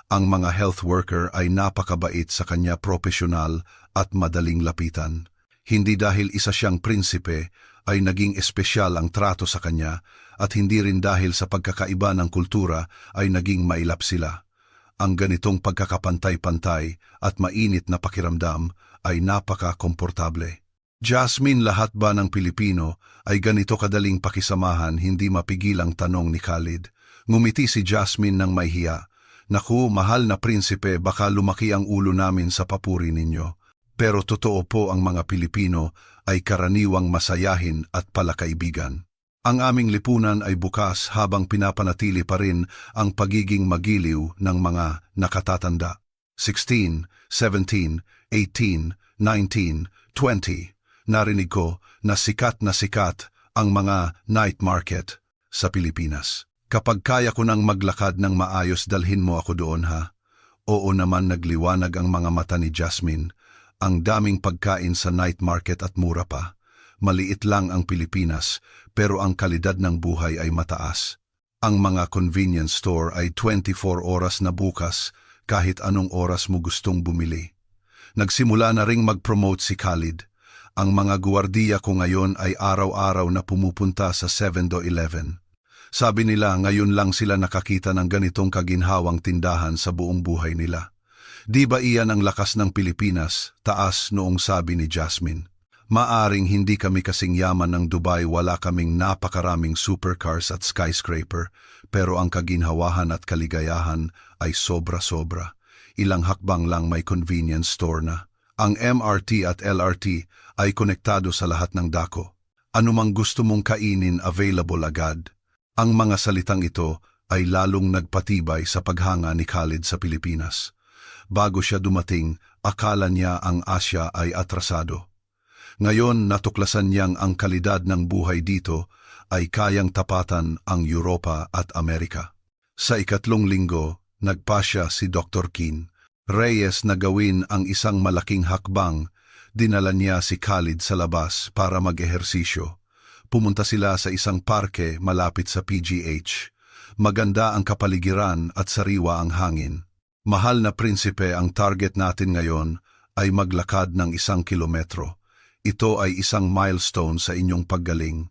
Ang mga health worker ay napakabait sa kanya, propesyonal at madaling lapitan. Hindi dahil isa siyang prinsipe ay naging espesyal ang trato sa kanya at hindi rin dahil sa pagkakaiba ng kultura ay naging mailap sila. Ang ganitong pagkakapantay-pantay at mainit na pakiramdam ay napaka-komportable. Jasmine, lahat ba ng Pilipino ay ganito kadaling pakisamahan? Hindi mapigil ang tanong ni Khalid. Ngumiti si Jasmine ng may hiya. Naku, mahal na prinsipe, baka lumaki ang ulo namin sa papuri ninyo. Pero totoo po, ang mga Pilipino ay karaniwang masayahin at palakaibigan. Ang aming lipunan ay bukas habang pinapanatili pa rin ang pagiging magiliw ng mga nakatatanda. 16, 17, 18, 19, 20. Narinig ko na sikat ang mga night market sa Pilipinas. Kapag kaya ko nang maglakad ng maayos, dalhin mo ako doon, ha? Oo naman, nagliwanag ang mga mata ni Jasmine. Ang daming pagkain sa night market at mura pa. Maliit lang ang Pilipinas, pero ang kalidad ng buhay ay mataas. Ang mga convenience store ay 24 oras na bukas, kahit anong oras mo gustong bumili. Nagsimula na ring mag-promote si Khalid. Ang mga guwardiya ko ngayon ay araw-araw na pumupunta sa 7-Eleven. Sabi nila ngayon lang sila nakakita ng ganitong kaginhawang tindahan sa buong buhay nila. Di ba iyan ang lakas ng Pilipinas? Taas noong sabi ni Jasmine. Maaring hindi kami kasing yaman ng Dubai, wala kaming napakaraming supercars at skyscraper, pero ang kaginhawahan at kaligayahan ay sobra-sobra. Ilang hakbang lang may convenience store na. Ang MRT at LRT ay konektado sa lahat ng dako. Anumang gusto mong kainin available agad. Ang mga salitang ito ay lalong nagpatibay sa paghanga ni Khalid sa Pilipinas. Bago siya dumating, akala niya ang Asya ay atrasado. Ngayon natuklasan niyang ang kalidad ng buhay dito ay kayang tapatan ang Europa at Amerika. Sa ikatlong linggo, nagpasya si Dr. Kin Reyes na gawin ang isang malaking hakbang. Dinala niya si Khalid sa labas para mag-ehersisyo. Pumunta sila sa isang parke malapit sa PGH. Maganda ang kapaligiran at sariwa ang hangin. Mahal na prinsipe, ang target natin ngayon ay maglakad ng 1 kilometro. Ito ay isang milestone sa inyong paggaling.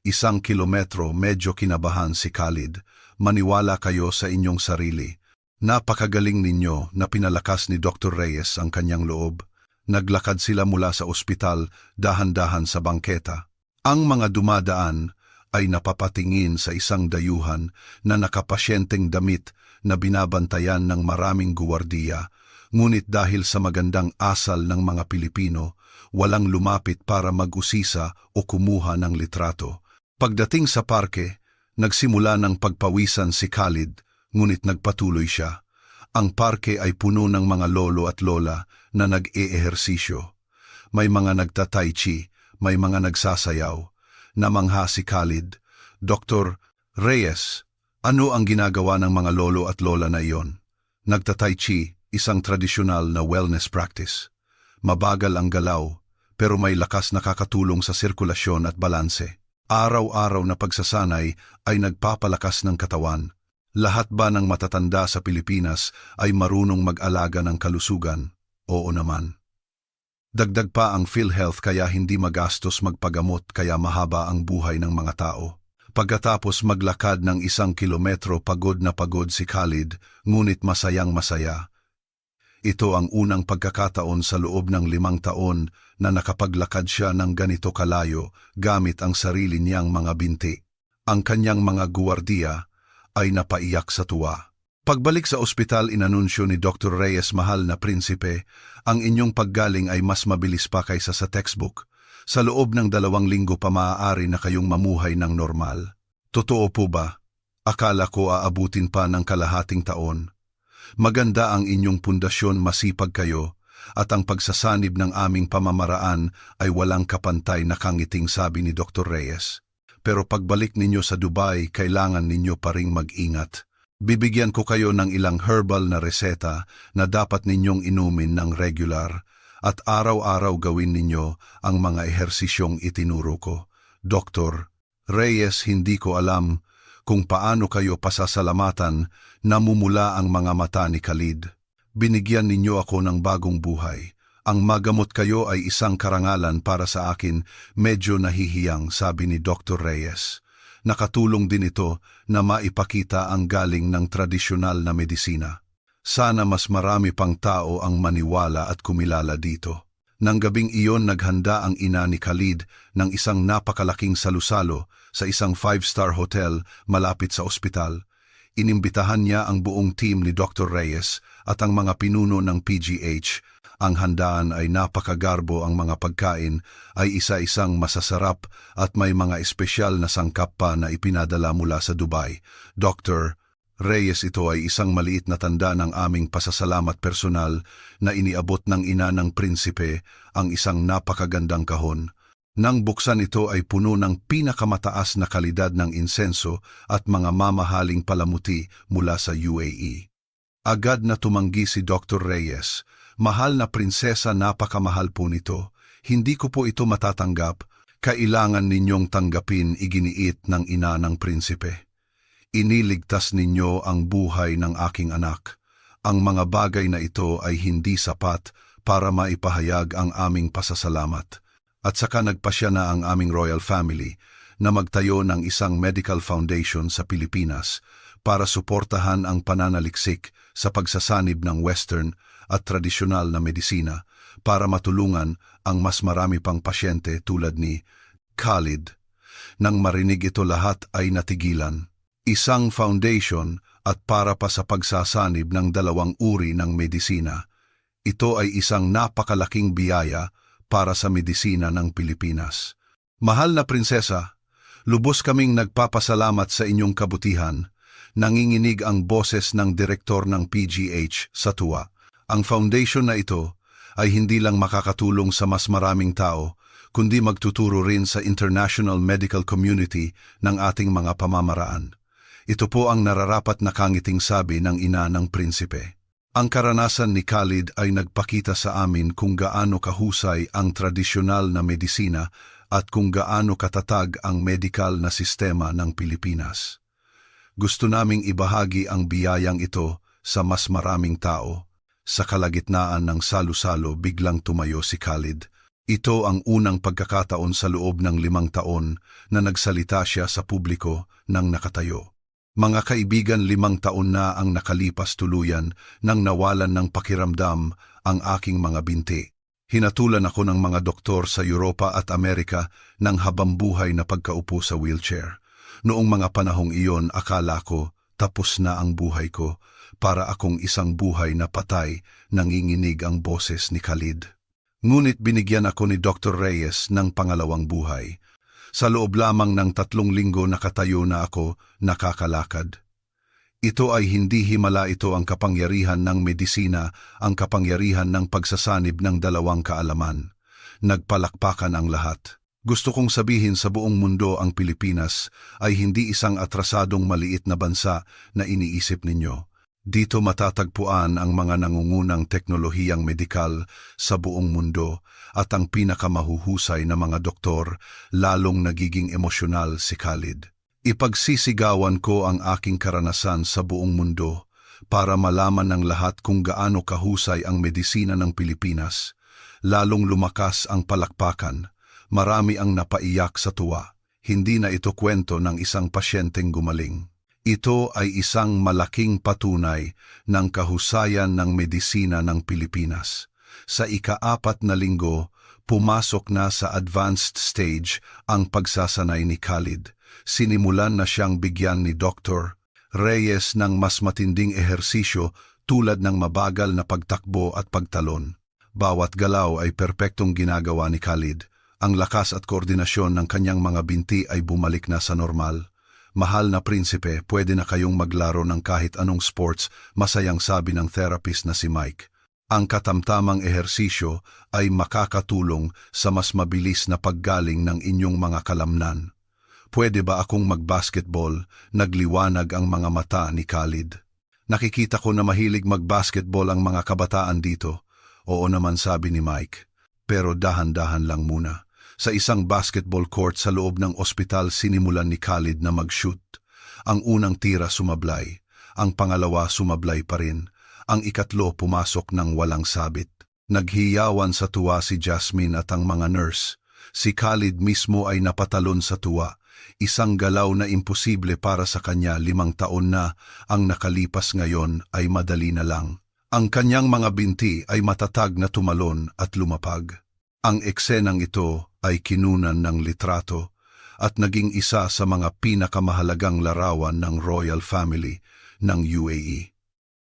1 kilometro, medyo kinabahan si Khalid. Maniwala kayo sa inyong sarili. Napakagaling ninyo na pinalakas ni Dr. Reyes ang kanyang loob. Naglakad sila mula sa ospital, dahan-dahan sa bangketa. Ang mga dumadaan ay napapatingin sa isang dayuhan na nakapasyenteng damit na binabantayan ng maraming guwardiya, ngunit dahil sa magandang asal ng mga Pilipino, walang lumapit para mag-usisa o kumuha ng litrato. Pagdating sa parke, nagsimula ng pagpawisan si Khalid, ngunit nagpatuloy siya. Ang parke ay puno ng mga lolo at lola na nag-e-ehersisyo. May mga nagta-tai chi, may mga nagsasayaw. Namangha si Khalid, Dr. Reyes, ano ang ginagawa ng mga lolo at lola na iyon? Nagta-tai chi, isang tradisyonal na wellness practice. Mabagal ang galaw, pero may lakas na nakakatulong sa sirkulasyon at balanse. Araw-araw na pagsasanay ay nagpapalakas ng katawan. Lahat ba ng matatanda sa Pilipinas ay marunong mag-alaga ng kalusugan? Oo naman. Dagdag pa ang PhilHealth kaya hindi magastos magpagamot, kaya mahaba ang buhay ng mga tao. Pagkatapos maglakad ng 1 kilometro, pagod na pagod si Khalid, ngunit masayang masaya. Ito ang unang pagkakataon sa loob ng 5 taon na nakapaglakad siya ng ganito kalayo gamit ang sarili niyang mga binti. Ang kanyang mga guwardiya ay napaiyak sa tuwa. Pagbalik sa ospital, inanunsyo ni Dr. Reyes, mahal na prinsipe, ang inyong paggaling ay mas mabilis pa kaysa sa textbook. Sa loob ng 2 linggo pa maaari na kayong mamuhay ng normal. Totoo po ba? Akala ko aabutin pa ng kalahating taon. Maganda ang inyong pundasyon, masipag kayo, at ang pagsasanib ng aming pamamaraan ay walang kapantay, nakangiting sabi ni Dr. Reyes. Pero pagbalik ninyo sa Dubai, kailangan ninyo pa ring mag-ingat. Bibigyan ko kayo ng ilang herbal na reseta na dapat ninyong inumin ng regular at araw-araw gawin ninyo ang mga ehersisyong itinuro ko. Dr. Reyes, hindi ko alam kung paano kayo pasasalamatan, namumula ang mga mata ni Khalid. Binigyan ninyo ako ng bagong buhay. Ang magamot kayo ay isang karangalan para sa akin, medyo nahihiyang, sabi ni Dr. Reyes. Nakatulong din ito na maipakita ang galing ng tradisyonal na medisina. Sana mas marami pang tao ang maniwala at kumilala dito. Nang gabing iyon, naghanda ang ina ni Khalid ng isang napakalaking salusalo sa isang 5-star hotel malapit sa ospital. Inimbitahan niya ang buong team ni Dr. Reyes at ang mga pinuno ng PGH. Ang handaan ay napakagarbo, ang mga pagkain ay isa-isang masasarap at may mga espesyal na sangkap pa na ipinadala mula sa Dubai. Dr. Reyes, ito ay isang maliit na tanda ng aming pasasalamat personal na iniabot ng ina ng prinsipe, ang isang napakagandang kahon. Nang buksan, ito ay puno ng pinakamataas na kalidad ng insenso at mga mamahaling palamuti mula sa UAE. Agad na tumanggi si Dr. Reyes, Mahal na prinsesa, napakamahal po nito. Hindi ko po ito matatanggap. Kailangan ninyong tanggapin, iginiit ng ina ng prinsipe. Iniligtas ninyo ang buhay ng aking anak. Ang mga bagay na ito ay hindi sapat para maipahayag ang aming pasasalamat. At saka nagpasya na ang aming royal family na magtayo ng isang medical foundation sa Pilipinas para suportahan ang pananaliksik sa pagsasanib ng Western at tradisyonal na medisina para matulungan ang mas marami pang pasyente tulad ni Khalid. Nang marinig ito, lahat ay natigilan. Isang foundation at para pa sa pagsasanib ng 2 uri ng medisina. Ito ay isang napakalaking biyaya para sa medisina ng Pilipinas. Mahal na prinsesa, lubos kaming nagpapasalamat sa inyong kabutihan. Nanginginig ang boses ng direktor ng PGH sa tuwa. Ang foundation na ito ay hindi lang makakatulong sa mas maraming tao, kundi magtuturo rin sa international medical community ng ating mga pamamaraan. Ito po ang nararapat na kangiting sabi ng ina ng prinsipe. Ang karanasan ni Khalid ay nagpakita sa amin kung gaano kahusay ang tradisyonal na medisina at kung gaano katatag ang medical na sistema ng Pilipinas. Gusto naming ibahagi ang biyayang ito sa mas maraming tao. Sa kalagitnaan ng salo-salo, biglang tumayo si Khalid. Ito ang unang pagkakataon sa loob ng 5 taon na nagsalita siya sa publiko nang nakatayo. Mga kaibigan, 5 taon na ang nakalipas tuluyan nang nawalan ng pakiramdam ang aking mga binti. Hinatulan ako ng mga doktor sa Europa at Amerika ng habambuhay na pagkaupo sa wheelchair. Noong mga panahong iyon, akala ko tapos na ang buhay ko. Para akong isang buhay na patay, nanginginig ang boses ni Khalid. Ngunit binigyan ako ni Dr. Reyes ng pangalawang buhay. Sa loob lamang ng 3 linggo nakatayo na ako, nakakalakad. Ito ay hindi himala, ito ang kapangyarihan ng medisina, ang kapangyarihan ng pagsasanib ng 2 kaalaman. Nagpalakpakan ang lahat. Gusto kong sabihin sa buong mundo, ang Pilipinas ay hindi isang atrasadong maliit na bansa na iniisip ninyo. Dito matatagpuan ang mga nangungunang teknolohiyang medikal sa buong mundo at ang pinakamahuhusay na mga doktor. Lalong nagiging emosyonal si Khalid. Ipagsisigawan ko ang aking karanasan sa buong mundo para malaman ng lahat kung gaano kahusay ang medisina ng Pilipinas. Lalong lumakas ang palakpakan. Marami ang napaiyak sa tuwa. Hindi na ito kwento ng isang pasyenteng gumaling. Ito ay isang malaking patunay ng kahusayan ng medisina ng Pilipinas. Sa ika-4 na linggo, pumasok na sa advanced stage ang pagsasanay ni Khalid. Sinimulan na siyang bigyan ni Dr. Reyes ng mas matinding ehersisyo tulad ng mabagal na pagtakbo at pagtalon. Bawat galaw ay perpektong ginagawa ni Khalid. Ang lakas at koordinasyon ng kanyang mga binti ay bumalik na sa normal. Mahal na prinsipe, pwede na kayong maglaro ng kahit anong sports, masayang sabi ng therapist na si Mike. Ang katamtamang ehersisyo ay makakatulong sa mas mabilis na paggaling ng inyong mga kalamnan. Pwede ba akong mag-basketball? Nagliwanag ang mga mata ni Khalid. Nakikita ko na mahilig mag-basketball ang mga kabataan dito. Oo naman, sabi ni Mike. Pero dahan-dahan lang muna. Sa isang basketball court sa loob ng ospital, sinimulan ni Khalid na mag-shoot. Ang unang tira sumablay. Ang pangalawa sumablay pa rin. Ang ikatlo pumasok ng walang sabit. Naghiyawan sa tuwa si Jasmine at ang mga nurse. Si Khalid mismo ay napatalon sa tuwa. Isang galaw na imposible para sa kanya, 5 taon na ang nakalipas, ngayon ay madali na lang. Ang kanyang mga binti ay matatag na tumalon at lumapag. Ang eksenang ito ay kinunan ng litrato at naging isa sa mga pinakamahalagang larawan ng royal family ng UAE.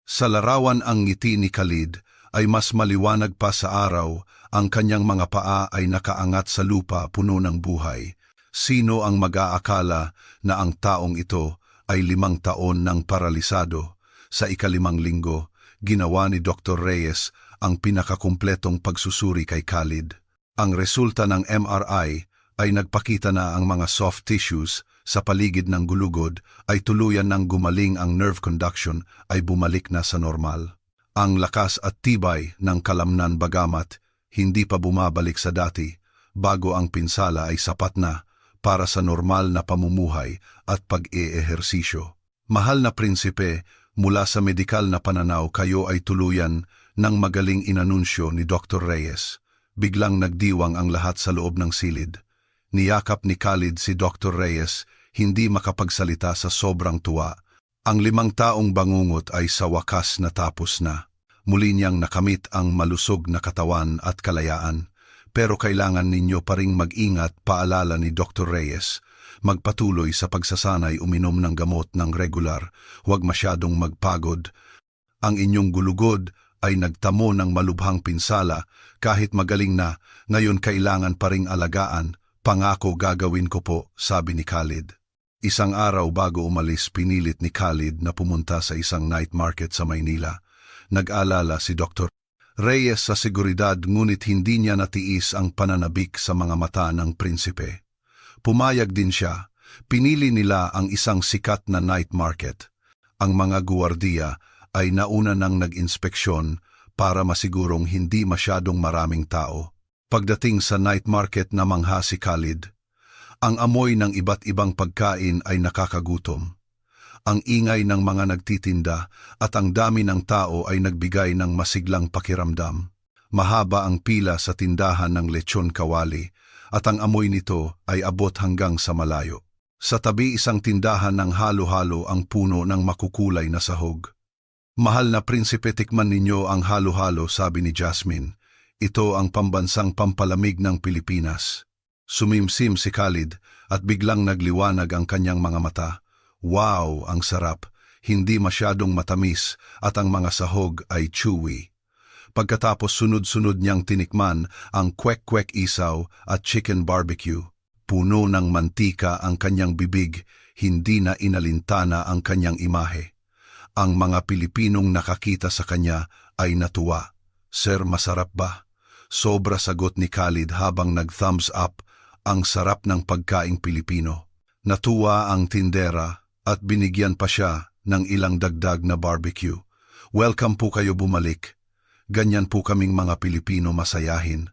Sa larawan, ang ngiti ni Khalid ay mas maliwanag pa sa araw, ang kanyang mga paa ay nakaangat sa lupa, puno ng buhay. Sino ang mag-aakala na ang taong ito ay 5 taon ng paralisado? Sa ika-5 linggo, ginawa ni Dr. Reyes ang pinakakumpletong pagsusuri kay Khalid. Ang resulta ng MRI ay nagpakita na ang mga soft tissues sa paligid ng gulugod ay tuluyan ng gumaling, ang nerve conduction ay bumalik na sa normal. Ang lakas at tibay ng kalamnan bagamat hindi pa bumabalik sa dati, bago ang pinsala ay sapat na para sa normal na pamumuhay at pag-eehersisyo. Mahal na prinsipe, mula sa medikal na pananaw kayo ay tuluyan ng magaling inanunsyo ni Dr. Reyes. Biglang nagdiwang ang lahat sa loob ng silid. Niyakap ni Khalid si Dr. Reyes, hindi makapagsalita sa sobrang tuwa. Ang 5 taong bangungot ay sa wakas natapos na. Muli niyang nakamit ang malusog na katawan at kalayaan. Pero kailangan ninyo pa ring mag-ingat, paalala ni Dr. Reyes. Magpatuloy sa pagsasanay uminom ng gamot ng regular, huwag masyadong magpagod. Ang inyong gulugod ay nagtamo ng malubhang pinsala, kahit magaling na, ngayon kailangan pa ring alagaan. Pangako gagawin ko po, sabi ni Khalid. Isang araw bago umalis, pinilit ni Khalid na pumunta sa isang night market sa Maynila. Nag-alala si Dr. Reyes sa seguridad, ngunit hindi niya natiis ang pananabik sa mga mata ng prinsipe. Pumayag din siya. Pinili nila ang isang sikat na night market. Ang mga guwardiya ay nauna nang nag-inspeksyon para masigurong hindi masyadong maraming tao. Pagdating sa night market, namangha si Khalid. Ang amoy ng iba't ibang pagkain ay nakakagutom. Ang ingay ng mga nagtitinda at ang dami ng tao ay nagbigay ng masiglang pakiramdam. Mahaba ang pila sa tindahan ng lechon kawali at ang amoy nito ay abot hanggang sa malayo. Sa tabi isang tindahan ng halo-halo ang puno ng makukulay na sahog. Mahal na prinsipe, tikman ninyo ang halo-halo, sabi ni Jasmine. Ito ang pambansang pampalamig ng Pilipinas. Sumimsim si Khalid at biglang nagliwanag ang kanyang mga mata. Wow, ang sarap, hindi masyadong matamis at ang mga sahog ay chewy. Pagkatapos sunod-sunod niyang tinikman ang kwek-kwek isaw at chicken barbecue. Puno ng mantika ang kanyang bibig, hindi na inalintana ang kanyang imahe. Ang mga Pilipinong nakakita sa kanya ay natuwa. Sir, masarap ba? Sobra, sagot ni Khalid habang nag-thumbs up. Ang sarap ng pagkaing Pilipino. Natuwa ang tindera at binigyan pa siya ng ilang dagdag na barbecue. Welcome po kayo bumalik. Ganyan po kaming mga Pilipino, masayahin.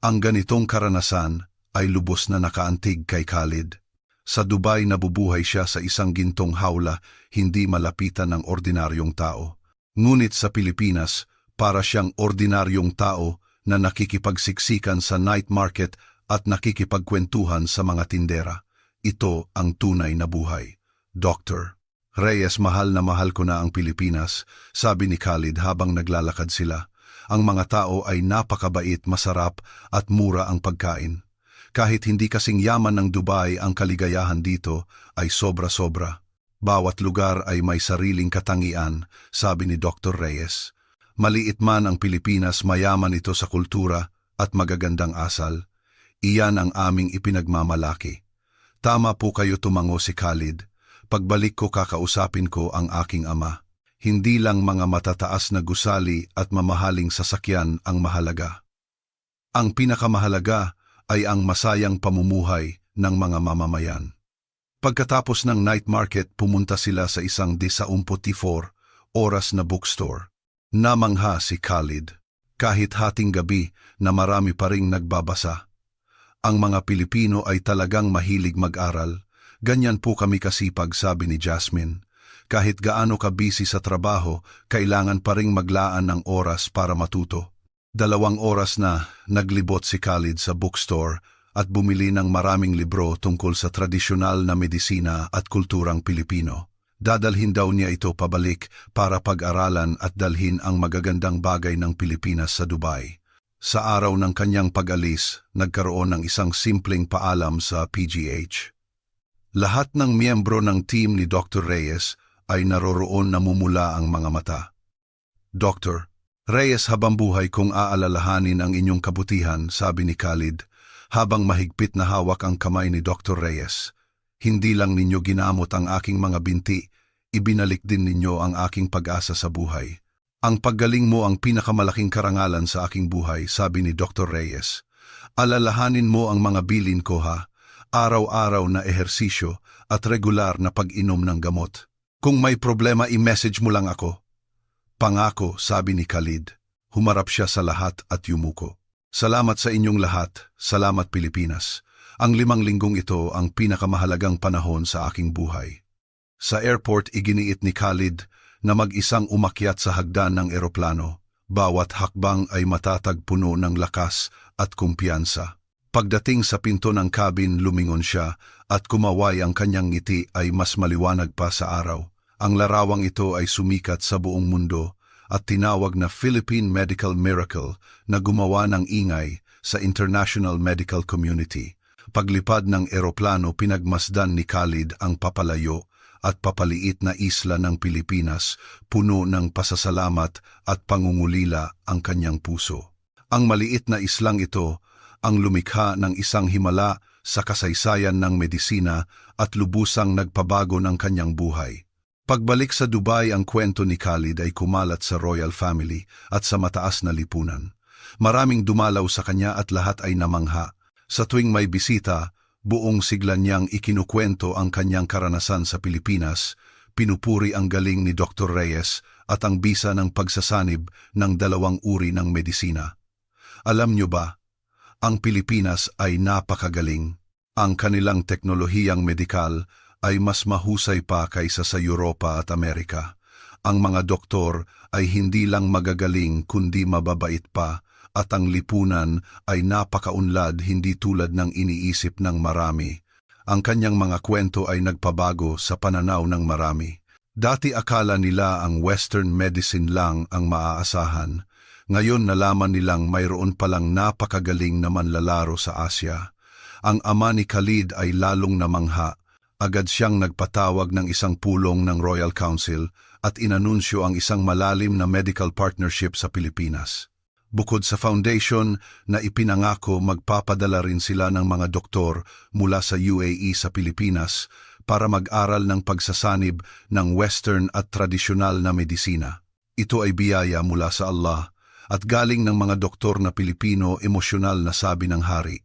Ang ganitong karanasan ay lubos na nakaantig kay Khalid. Sa Dubai nabubuhay siya sa isang gintong hawla, hindi malapitan ng ordinaryong tao. Ngunit sa Pilipinas, para siyang ordinaryong tao na nakikipagsiksikan sa night market at nakikipagkwentuhan sa mga tindera. Ito ang tunay na buhay. Dr. Reyes, mahal na mahal ko na ang Pilipinas, sabi ni Khalid habang naglalakad sila. Ang mga tao ay napakabait, masarap at mura ang pagkain. Kahit hindi kasing yaman ng Dubai, ang kaligayahan dito ay sobra-sobra. Bawat lugar ay may sariling katangian, sabi ni Dr. Reyes. Maliit man ang Pilipinas, mayaman ito sa kultura at magagandang asal. Iyan ang aming ipinagmamalaki. Tama po kayo, tumango si Khalid. Pagbalik ko, kakausapin ko ang aking ama. Hindi lang mga matataas na gusali at mamahaling sasakyan ang mahalaga. Ang pinakamahalaga ay ang masayang pamumuhay ng mga mamamayan. Pagkatapos ng night market, pumunta sila sa isang 24 oras na bookstore. Namangha si Khalid. Kahit hating gabi na marami pa ring nagbabasa. Ang mga Pilipino ay talagang mahilig mag-aral. Ganyan po kami kasipag, sabi ni Jasmine. Kahit gaano ka busy sa trabaho, kailangan pa ring maglaan ng oras para matuto. 2 oras na naglibot si Khalid sa bookstore at bumili ng maraming libro tungkol sa tradisyonal na medisina at kulturang Pilipino. Dadalhin daw niya ito pabalik para pag-aralan at dalhin ang magagandang bagay ng Pilipinas sa Dubai. Sa araw ng kanyang pag-alis, nagkaroon ng isang simpleng paalam sa PGH. Lahat ng miyembro ng team ni Dr. Reyes ay naroroon, namumula ang mga mata. Dr. Reyes, habang buhay kong aalalahanin ang inyong kabutihan, sabi ni Khalid, habang mahigpit na hawak ang kamay ni Dr. Reyes. Hindi lang ninyo ginamot ang aking mga binti, ibinalik din ninyo ang aking pag-asa sa buhay. Ang paggaling mo ang pinakamalaking karangalan sa aking buhay, sabi ni Dr. Reyes. Alalahanin mo ang mga bilin ko, ha? Araw-araw na ehersisyo at regular na pag-inom ng gamot. Kung may problema, i-message mo lang ako. Pangako, sabi ni Khalid. Humarap siya sa lahat at yumuko. Salamat sa inyong lahat, salamat Pilipinas. Ang 5 linggong ito ang pinakamahalagang panahon sa aking buhay. Sa airport iginiit ni Khalid na mag-isang umakyat sa hagdan ng eroplano. Bawat hakbang ay matatag puno ng lakas at kumpiyansa. Pagdating sa pinto ng cabin, lumingon siya at kumaway, ang kanyang ngiti ay mas maliwanag pa sa araw. Ang larawang ito ay sumikat sa buong mundo at tinawag na Philippine Medical Miracle na gumawa ng ingay sa international medical community. Paglipad ng eroplano, pinagmasdan ni Khalid ang papalayo at papaliit na isla ng Pilipinas, puno ng pasasalamat at pangungulila ang kanyang puso. Ang maliit na islang ito ang lumikha ng isang himala sa kasaysayan ng medisina at lubusang nagpabago ng kanyang buhay. Pagbalik sa Dubai, ang kwento ni Khalid ay kumalat sa royal family at sa mataas na lipunan. Maraming dumalaw sa kanya at lahat ay namangha. Sa tuwing may bisita, buong sigla niyang ikinukwento ang kanyang karanasan sa Pilipinas, pinupuri ang galing ni Dr. Reyes at ang bisa ng pagsasanib ng 2 uri ng medisina. Alam niyo ba, ang Pilipinas ay napakagaling. Ang kanilang teknolohiyang medikal ay mas mahusay pa kaysa sa Europa at Amerika. Ang mga doktor ay hindi lang magagaling kundi mababait pa, at ang lipunan ay napakaunlad, hindi tulad ng iniisip ng marami. Ang kanyang mga kwento ay nagpabago sa pananaw ng marami. Dati akala nila ang Western medicine lang ang maaasahan. Ngayon nalaman nilang mayroon palang napakagaling na manlalaro sa Asya. Ang ama ni Khalid ay lalong namangha. Agad siyang nagpatawag ng isang pulong ng Royal Council at inanunsyo ang isang malalim na medical partnership sa Pilipinas. Bukod sa foundation na ipinangako, magpapadala rin sila ng mga doktor mula sa UAE sa Pilipinas para mag-aral ng pagsasanib ng Western at tradisyonal na medisina. Ito ay biyaya mula sa Allah at galing ng mga doktor na Pilipino, emosyonal na sabi ng hari.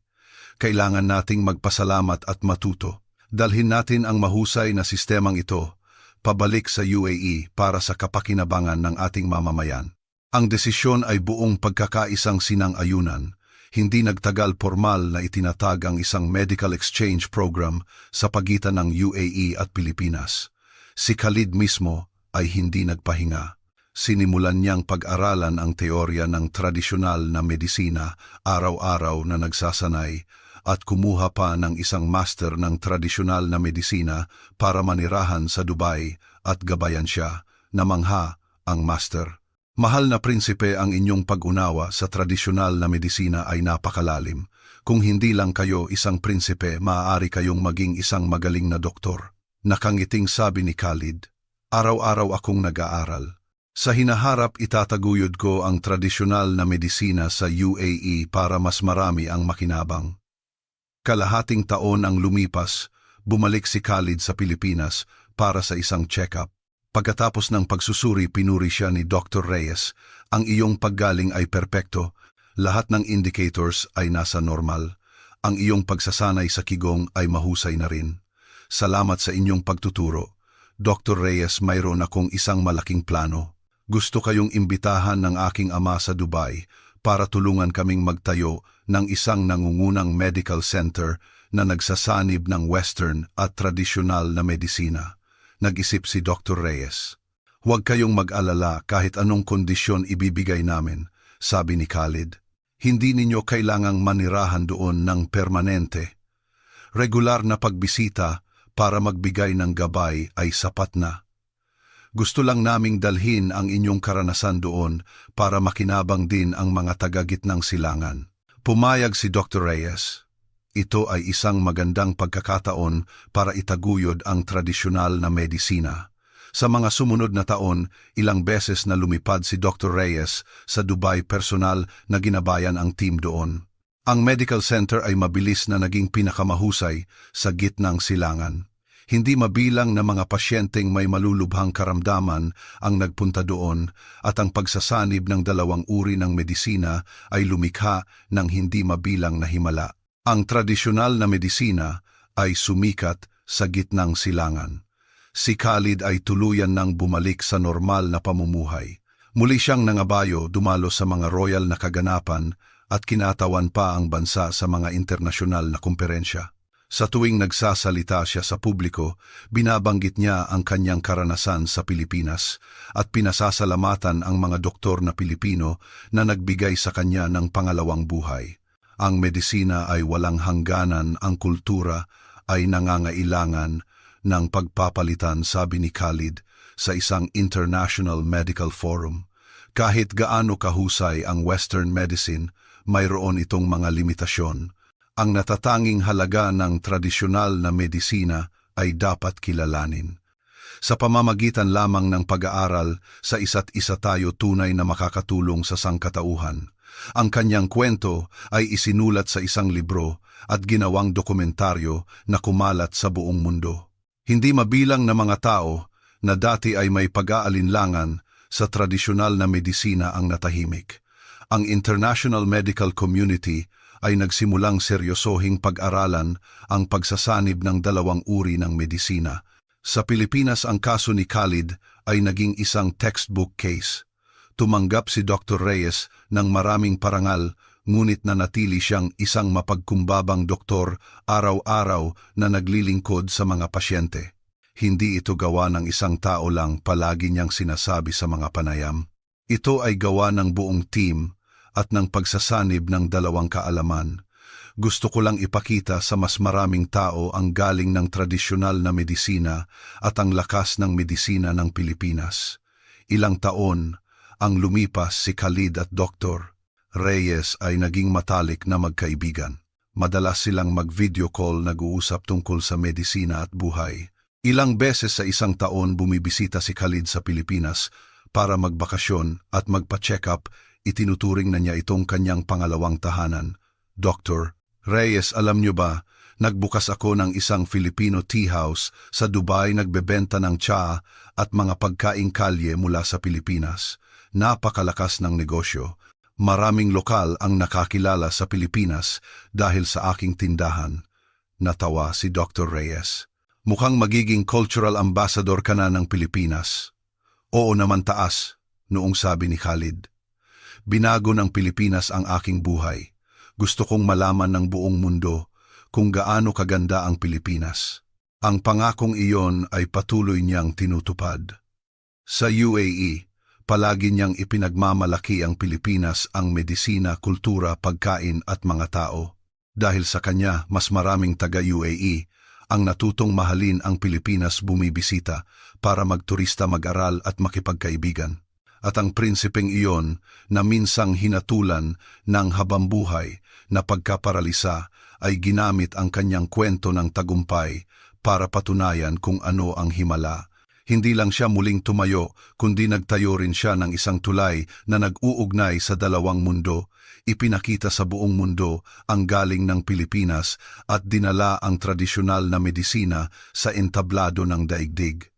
Kailangan nating magpasalamat at matuto. Dalhin natin ang mahusay na sistemang ito pabalik sa UAE para sa kapakinabangan ng ating mamamayan. Ang desisyon ay buong pagkakaisang sinang-ayunan. Hindi nagtagal, formal na itinatag ang isang medical exchange program sa pagitan ng UAE at Pilipinas. Si Khalid mismo ay hindi nagpahinga. Sinimulan niyang pag-aralan ang teorya ng tradisyonal na medisina, araw-araw na nagsasanay, at kumuha pa ng isang master ng tradisyonal na medisina para manirahan sa Dubai at gabayan siya. Namangha ang master. Mahal na prinsipe, ang inyong pag-unawa sa tradisyonal na medisina ay napakalalim. Kung hindi lang kayo isang prinsipe, maaari kayong maging isang magaling na doktor. Nakangiting sabi ni Khalid. Araw-araw akong nag-aaral. Sa hinaharap, itataguyod ko ang tradisyonal na medisina sa UAE para mas marami ang makinabang. Kalahating taon ang lumipas, bumalik si Khalid sa Pilipinas para sa isang check-up. Pagkatapos ng pagsusuri, pinuri siya ni Dr. Reyes. Ang iyong paggaling ay perpekto. Lahat ng indicators ay nasa normal. Ang iyong pagsasanay sa kigong ay mahusay na rin. Salamat sa inyong pagtuturo. Dr. Reyes, mayroon akong isang malaking plano. Gusto kayong imbitahan ng aking ama sa Dubai para tulungan kaming magtayo ng isang nangungunang medical center na nagsasanib ng Western at tradisyonal na medisina. Nag-isip si Dr. Reyes. Huwag kayong mag-alala, kahit anong kondisyon ibibigay namin, sabi ni Khalid. Hindi ninyo kailangang manirahan doon ng permanente. Regular na pagbisita para magbigay ng gabay ay sapat na. Gusto lang naming dalhin ang inyong karanasan doon para makinabang din ang mga taga-gitnang silangan. Pumayag si Dr. Reyes. Ito ay isang magandang pagkakataon para itaguyod ang tradisyonal na medisina. Sa mga sumunod na taon, ilang beses na lumipad si Dr. Reyes sa Dubai, personal na ginabayan ang team doon. Ang medical center ay mabilis na naging pinakamahusay sa gitnang silangan. Hindi mabilang na mga pasyenteng may malulubhang karamdaman ang nagpunta doon, at ang pagsasanib ng 2 uri ng medisina ay lumikha ng hindi mabilang na himala. Ang tradisyonal na medisina ay sumikat sa gitnang silangan. Si Khalid ay tuluyan nang bumalik sa normal na pamumuhay. Muli siyang nangabayo, dumalo sa mga royal na kaganapan at kinatawan pa ang bansa sa mga internasyonal na kumperensya. Sa tuwing nagsasalita siya sa publiko, binabanggit niya ang kanyang karanasan sa Pilipinas at pinasasalamatan ang mga doktor na Pilipino na nagbigay sa kanya ng pangalawang buhay. Ang medisina ay walang hangganan, ang kultura ay nangangailangan ng pagpapalitan, sabi ni Khalid sa isang International Medical Forum. Kahit gaano kahusay ang Western medicine, mayroon itong mga limitasyon. Ang natatanging halaga ng tradisyonal na medisina ay dapat kilalanin. Sa pamamagitan lamang ng pag-aaral, sa isa't isa tayo tunay na makakatulong sa sangkatauhan. Ang kanyang kwento ay isinulat sa isang libro at ginawang dokumentaryo na kumalat sa buong mundo. Hindi mabilang na mga tao na dati ay may pag-aalinlangan sa tradisyonal na medisina ang natahimik. Ang international medical community ay nagsimulang seryosohing pag-aralan ang pagsasanib ng dalawang uri ng medisina. Sa Pilipinas, ang kaso ni Khalid ay naging isang textbook case. Tumanggap si Dr. Reyes ng maraming parangal, ngunit nanatili siyang isang mapagkumbabang doktor araw-araw na naglilingkod sa mga pasyente. Hindi ito gawa ng isang tao lang, palagi niyang sinasabi sa mga panayam. Ito ay gawa ng buong team at ng pagsasanib ng dalawang kaalaman. Gusto ko lang ipakita sa mas maraming tao ang galing ng tradisyonal na medisina at ang lakas ng medisina ng Pilipinas. Ilang taon ang lumipas, si Khalid at Dr. Reyes ay naging matalik na magkaibigan. Madalas silang mag-video call, nag-uusap tungkol sa medisina at buhay. Ilang beses sa isang taon bumibisita si Khalid sa Pilipinas para magbakasyon at magpa-check up. Itinuturing na niya itong kanyang pangalawang tahanan. Dr. Reyes, alam niyo ba, nagbukas ako ng isang Filipino tea house sa Dubai, nagbebenta ng tsaa at mga pagkaing kalye mula sa Pilipinas. Napakalakas ng negosyo. Maraming lokal ang nakakilala sa Pilipinas dahil sa aking tindahan. Natawa si Dr. Reyes. Mukhang magiging cultural ambassador ka na ng Pilipinas. Oo naman, taas, noong sabi ni Khalid. Binago ng Pilipinas ang aking buhay. Gusto kong malaman ng buong mundo kung gaano kaganda ang Pilipinas. Ang pangakong iyon ay patuloy niyang tinutupad. Sa UAE, palagi niyang ipinagmamalaki ang Pilipinas, ang medisina, kultura, pagkain at mga tao. Dahil sa kanya, mas maraming taga-UAE ang natutong mahalin ang Pilipinas, bumibisita para magturista, mag-aral at makipagkaibigan. At ang prinsipeng iyon na minsang hinatulan ng habambuhay na pagkaparalisa ay ginamit ang kanyang kwento ng tagumpay para patunayan kung ano ang himala. Hindi lang siya muling tumayo, kundi nagtayo rin siya ng isang tulay na nag-uugnay sa dalawang mundo. Ipinakita sa buong mundo ang galing ng Pilipinas at dinala ang tradisyonal na medisina sa entablado ng daigdig.